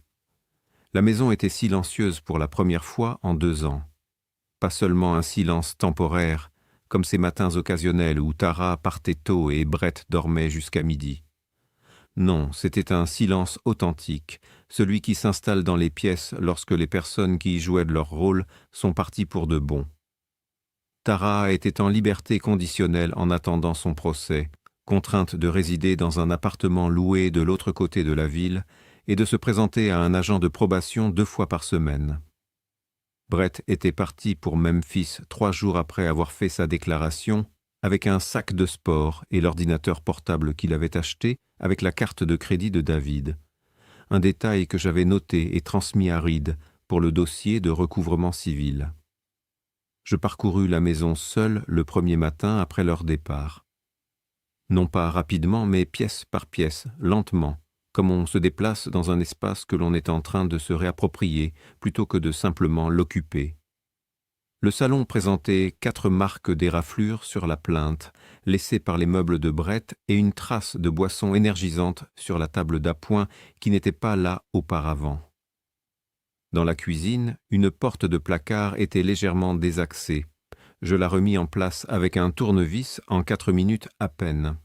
La maison était silencieuse pour la première fois en 2 ans. Pas seulement un silence temporaire, comme ces matins occasionnels où Tara partait tôt et Brett dormait jusqu'à midi. Non, c'était un silence authentique, celui qui s'installe dans les pièces lorsque les personnes qui y jouaient de leur rôle sont parties pour de bon. Tara était en liberté conditionnelle en attendant son procès, contrainte de résider dans un appartement loué de l'autre côté de la ville et de se présenter à un agent de probation 2 fois par semaine. Brett était parti pour Memphis 3 jours après avoir fait sa déclaration, avec un sac de sport et l'ordinateur portable qu'il avait acheté avec la carte de crédit de David. Un détail que j'avais noté et transmis à Reed pour le dossier de recouvrement civil. Je parcourus la maison seul le 1er matin après leur départ. Non pas rapidement, mais pièce par pièce, lentement, comme on se déplace dans un espace que l'on est en train de se réapproprier plutôt que de simplement l'occuper. Le salon présentait 4 marques d'éraflure sur la plinthe, laissées par les meubles de Brett, et une trace de boisson énergisante sur la table d'appoint qui n'était pas là auparavant. Dans la cuisine, une porte de placard était légèrement désaxée. Je la remis en place avec un tournevis en 4 minutes à peine.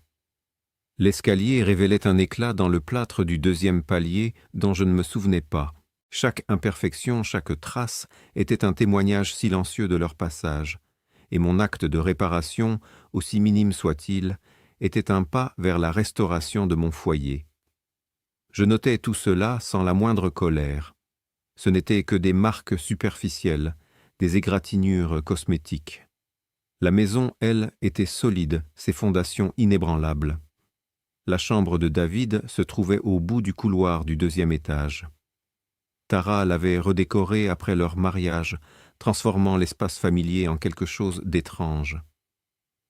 L'escalier révélait un éclat dans le plâtre du 2e palier dont je ne me souvenais pas. Chaque imperfection, chaque trace était un témoignage silencieux de leur passage, et mon acte de réparation, aussi minime soit-il, était un pas vers la restauration de mon foyer. Je notais tout cela sans la moindre colère. Ce n'étaient que des marques superficielles, des égratignures cosmétiques. La maison, elle, était solide, ses fondations inébranlables. La chambre de David se trouvait au bout du couloir du 2e étage. Tara l'avait redécorée après leur mariage, transformant l'espace familier en quelque chose d'étrange.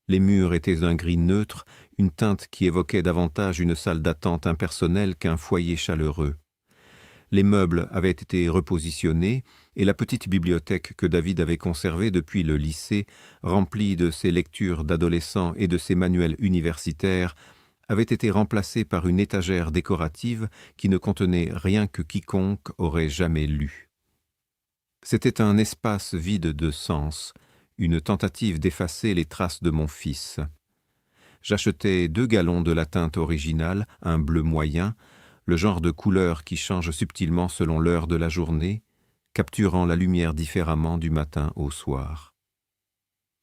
Les murs étaient d'un gris neutre, une teinte qui évoquait davantage une salle d'attente impersonnelle qu'un foyer chaleureux. Les meubles avaient été repositionnés et la petite bibliothèque que David avait conservée depuis le lycée, remplie de ses lectures d'adolescents et de ses manuels universitaires, avait été remplacée par une étagère décorative qui ne contenait rien que quiconque aurait jamais lu. C'était un espace vide de sens, une tentative d'effacer les traces de mon fils. J'achetai 2 gallons de la teinte originale, un bleu moyen, le genre de couleur qui change subtilement selon l'heure de la journée, capturant la lumière différemment du matin au soir.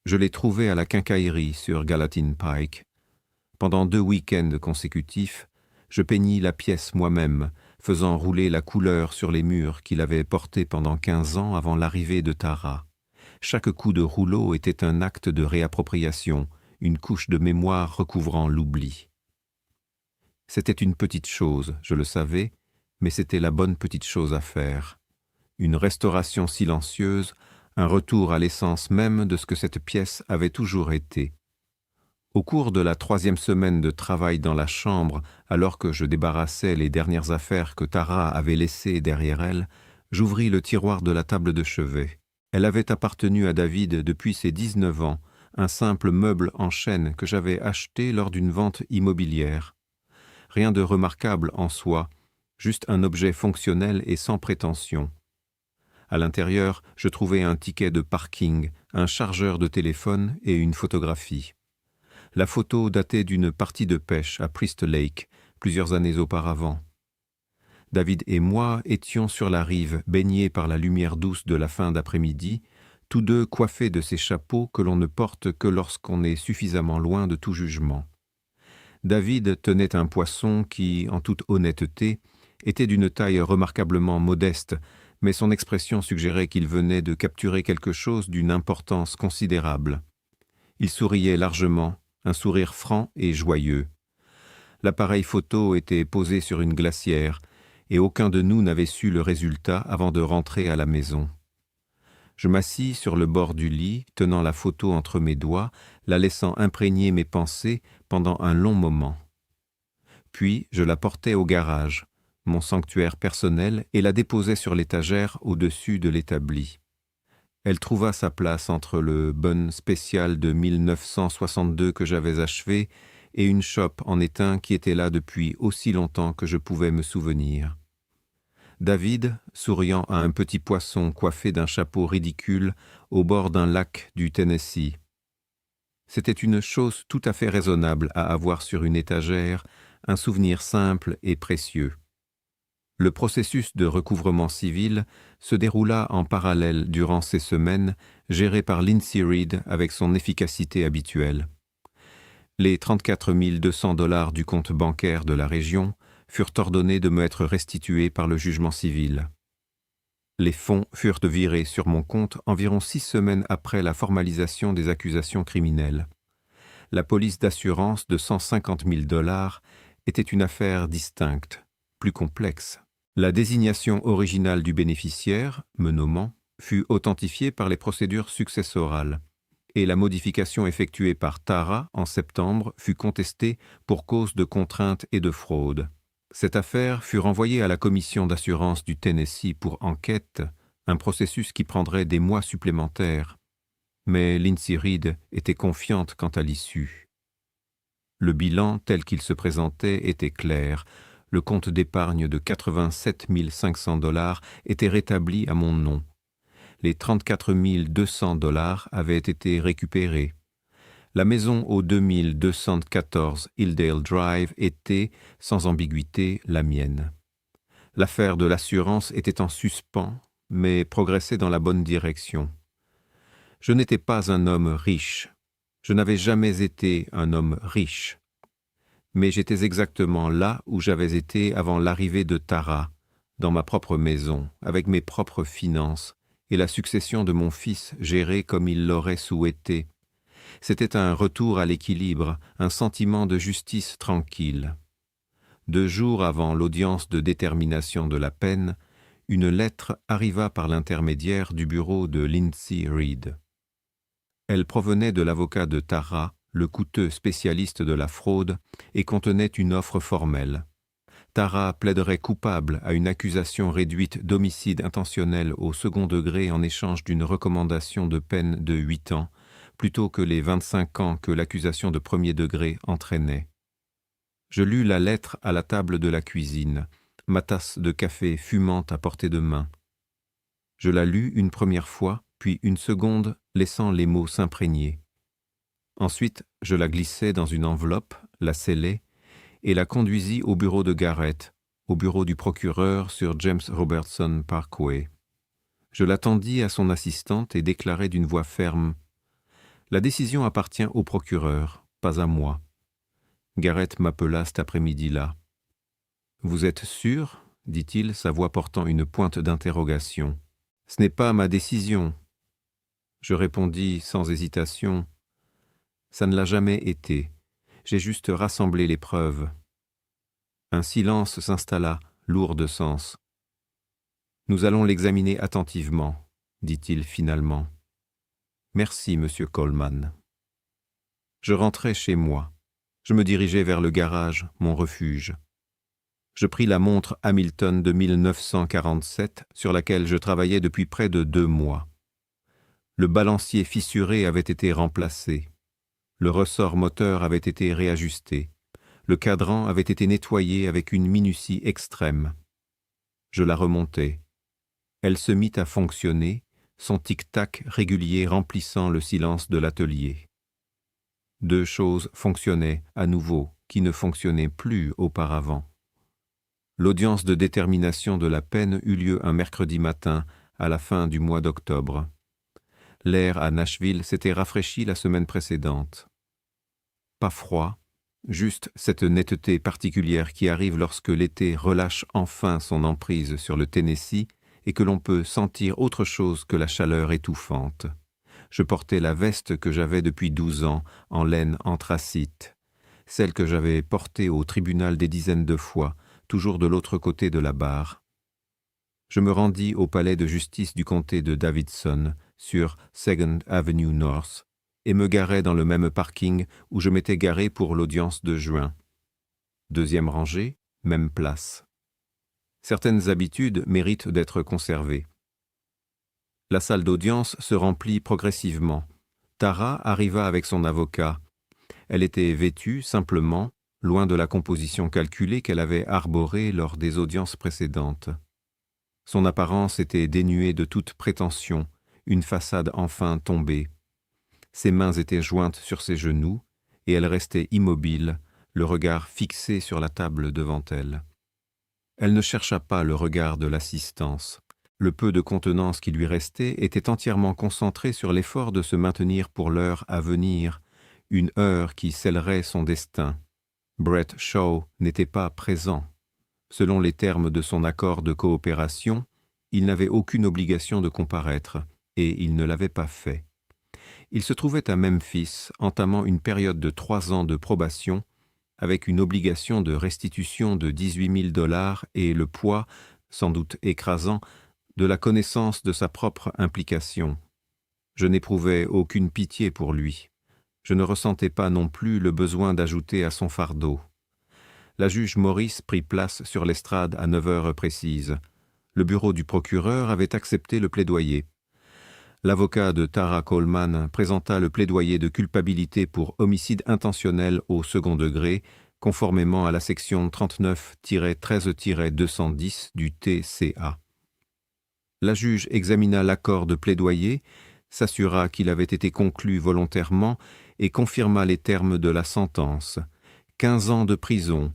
Je l'ai trouvé à la quincaillerie sur Gallatin Pike. Pendant 2 week-ends consécutifs, je peignis la pièce moi-même, faisant rouler la couleur sur les murs qu'il avait portés pendant 15 ans avant l'arrivée de Tara. Chaque coup de rouleau était un acte de réappropriation, une couche de mémoire recouvrant l'oubli. C'était une petite chose, je le savais, mais c'était la bonne petite chose à faire. Une restauration silencieuse, un retour à l'essence même de ce que cette pièce avait toujours été. Au cours de la 3e semaine de travail dans la chambre, alors que je débarrassais les dernières affaires que Tara avait laissées derrière elle, j'ouvris le tiroir de la table de chevet. Elle avait appartenu à David depuis ses 19 ans, un simple meuble en chêne que j'avais acheté lors d'une vente immobilière. Rien de remarquable en soi, juste un objet fonctionnel et sans prétention. À l'intérieur, je trouvais un ticket de parking, un chargeur de téléphone et une photographie. La photo datait d'une partie de pêche à Priest Lake, plusieurs années auparavant. David et moi étions sur la rive, baignés par la lumière douce de la fin d'après-midi, tous deux coiffés de ces chapeaux que l'on ne porte que lorsqu'on est suffisamment loin de tout jugement. David tenait un poisson qui, en toute honnêteté, était d'une taille remarquablement modeste, mais son expression suggérait qu'il venait de capturer quelque chose d'une importance considérable. Il souriait largement, un sourire franc et joyeux. L'appareil photo était posé sur une glacière, et aucun de nous n'avait su le résultat avant de rentrer à la maison. Je m'assis sur le bord du lit, tenant la photo entre mes doigts, la laissant imprégner mes pensées pendant un long moment. Puis je la portai au garage, mon sanctuaire personnel, et la déposai sur l'étagère au-dessus de l'établi. Elle trouva sa place entre le bun spécial de 1962 que j'avais achevé et une chope en étain qui était là depuis aussi longtemps que je pouvais me souvenir. David, souriant à un petit poisson coiffé d'un chapeau ridicule au bord d'un lac du Tennessee. C'était une chose tout à fait raisonnable à avoir sur une étagère, un souvenir simple et précieux. Le processus de recouvrement civil se déroula en parallèle durant ces semaines, géré par Lindsay Reed avec son efficacité habituelle. Les 34 200 $ du compte bancaire de la région furent ordonnés de me être restitués par le jugement civil. Les fonds furent virés sur mon compte environ 6 semaines après la formalisation des accusations criminelles. La police d'assurance de 150 000 $ était une affaire distincte, plus complexe. La désignation originale du bénéficiaire, me nommant, fut authentifiée par les procédures successorales, et la modification effectuée par Tara en septembre fut contestée pour cause de contrainte et de fraude. Cette affaire fut renvoyée à la commission d'assurance du Tennessee pour enquête, un processus qui prendrait des mois supplémentaires. Mais Lindsay Reed était confiante quant à l'issue. Le bilan tel qu'il se présentait était clair. Le compte d'épargne de 87 500 $ était rétabli à mon nom. Les 34 200 $ avaient été récupérés. La maison au 2214 Hilldale Drive était, sans ambiguïté, la mienne. L'affaire de l'assurance était en suspens, mais progressait dans la bonne direction. Je n'étais pas un homme riche. Je n'avais jamais été un homme riche. Mais j'étais exactement là où j'avais été avant l'arrivée de Tara, dans ma propre maison, avec mes propres finances, et la succession de mon fils gérée comme il l'aurait souhaité. C'était un retour à l'équilibre, un sentiment de justice tranquille. 2 jours avant l'audience de détermination de la peine, une lettre arriva par l'intermédiaire du bureau de Lindsay Reed. Elle provenait de l'avocat de Tara, le coûteux spécialiste de la fraude, et contenait une offre formelle. Tara plaiderait coupable à une accusation réduite d'homicide intentionnel au second degré en échange d'une recommandation de peine de 8 ans, plutôt que les 25 ans que l'accusation de premier degré entraînait. Je lus la lettre à la table de la cuisine, ma tasse de café fumante à portée de main. Je la lus une première fois, puis une seconde, laissant les mots s'imprégner. Ensuite, je la glissai dans une enveloppe, la scellai, et la conduisis au bureau de Garrett, au bureau du procureur sur James Robertson Parkway. Je l'attendis à son assistante et déclarai d'une voix ferme « La décision appartient au procureur, pas à moi. » Garrett m'appela cet après-midi-là. « Vous êtes sûr ?» dit-il, sa voix portant une pointe d'interrogation. « Ce n'est pas ma décision. » Je répondis sans hésitation. Ça ne l'a jamais été. J'ai juste rassemblé les preuves. Un silence s'installa, lourd de sens. Nous allons l'examiner attentivement, dit-il finalement. Merci, monsieur Coleman. Je rentrai chez moi. Je me dirigeai vers le garage, mon refuge. Je pris la montre Hamilton de 1947 sur laquelle je travaillais depuis près de 2 mois. Le balancier fissuré avait été remplacé. Le ressort moteur avait été réajusté. Le cadran avait été nettoyé avec une minutie extrême. Je la remontai. Elle se mit à fonctionner, son tic-tac régulier remplissant le silence de l'atelier. 2 choses fonctionnaient à nouveau, qui ne fonctionnaient plus auparavant. L'audience de détermination de la peine eut lieu un mercredi matin, à la fin du mois d'octobre. L'air à Nashville s'était rafraîchi la semaine précédente. Pas froid, juste cette netteté particulière qui arrive lorsque l'été relâche enfin son emprise sur le Tennessee et que l'on peut sentir autre chose que la chaleur étouffante. Je portais la veste que j'avais depuis 12 ans, en laine anthracite, celle que j'avais portée au tribunal des dizaines de fois, toujours de l'autre côté de la barre. Je me rendis au palais de justice du comté de Davidson, sur Second Avenue North, et me garai dans le même parking où je m'étais garé pour l'audience de juin. 2e rangée, même place. Certaines habitudes méritent d'être conservées. La salle d'audience se remplit progressivement. Tara arriva avec son avocat. Elle était vêtue simplement, loin de la composition calculée qu'elle avait arborée lors des audiences précédentes. Son apparence était dénuée de toute prétention, une façade enfin tombée. Ses mains étaient jointes sur ses genoux, et elle restait immobile, le regard fixé sur la table devant elle. Elle ne chercha pas le regard de l'assistance. Le peu de contenance qui lui restait était entièrement concentré sur l'effort de se maintenir pour l'heure à venir, une heure qui scellerait son destin. Brett Shaw n'était pas présent. Selon les termes de son accord de coopération, il n'avait aucune obligation de comparaître, et il ne l'avait pas fait. Il se trouvait à Memphis, entamant une période de 3 ans de probation, avec une obligation de restitution de 18 000 $ et le poids, sans doute écrasant, de la connaissance de sa propre implication. Je n'éprouvais aucune pitié pour lui. Je ne ressentais pas non plus le besoin d'ajouter à son fardeau. La juge Morris prit place sur l'estrade à 9 heures précises. Le bureau du procureur avait accepté le plaidoyer. L'avocat de Tara Coleman présenta le plaidoyer de culpabilité pour homicide intentionnel au second degré, conformément à la section 39-13-210 du TCA. La juge examina l'accord de plaidoyer, s'assura qu'il avait été conclu volontairement et confirma les termes de la sentence. 15 ans de prison,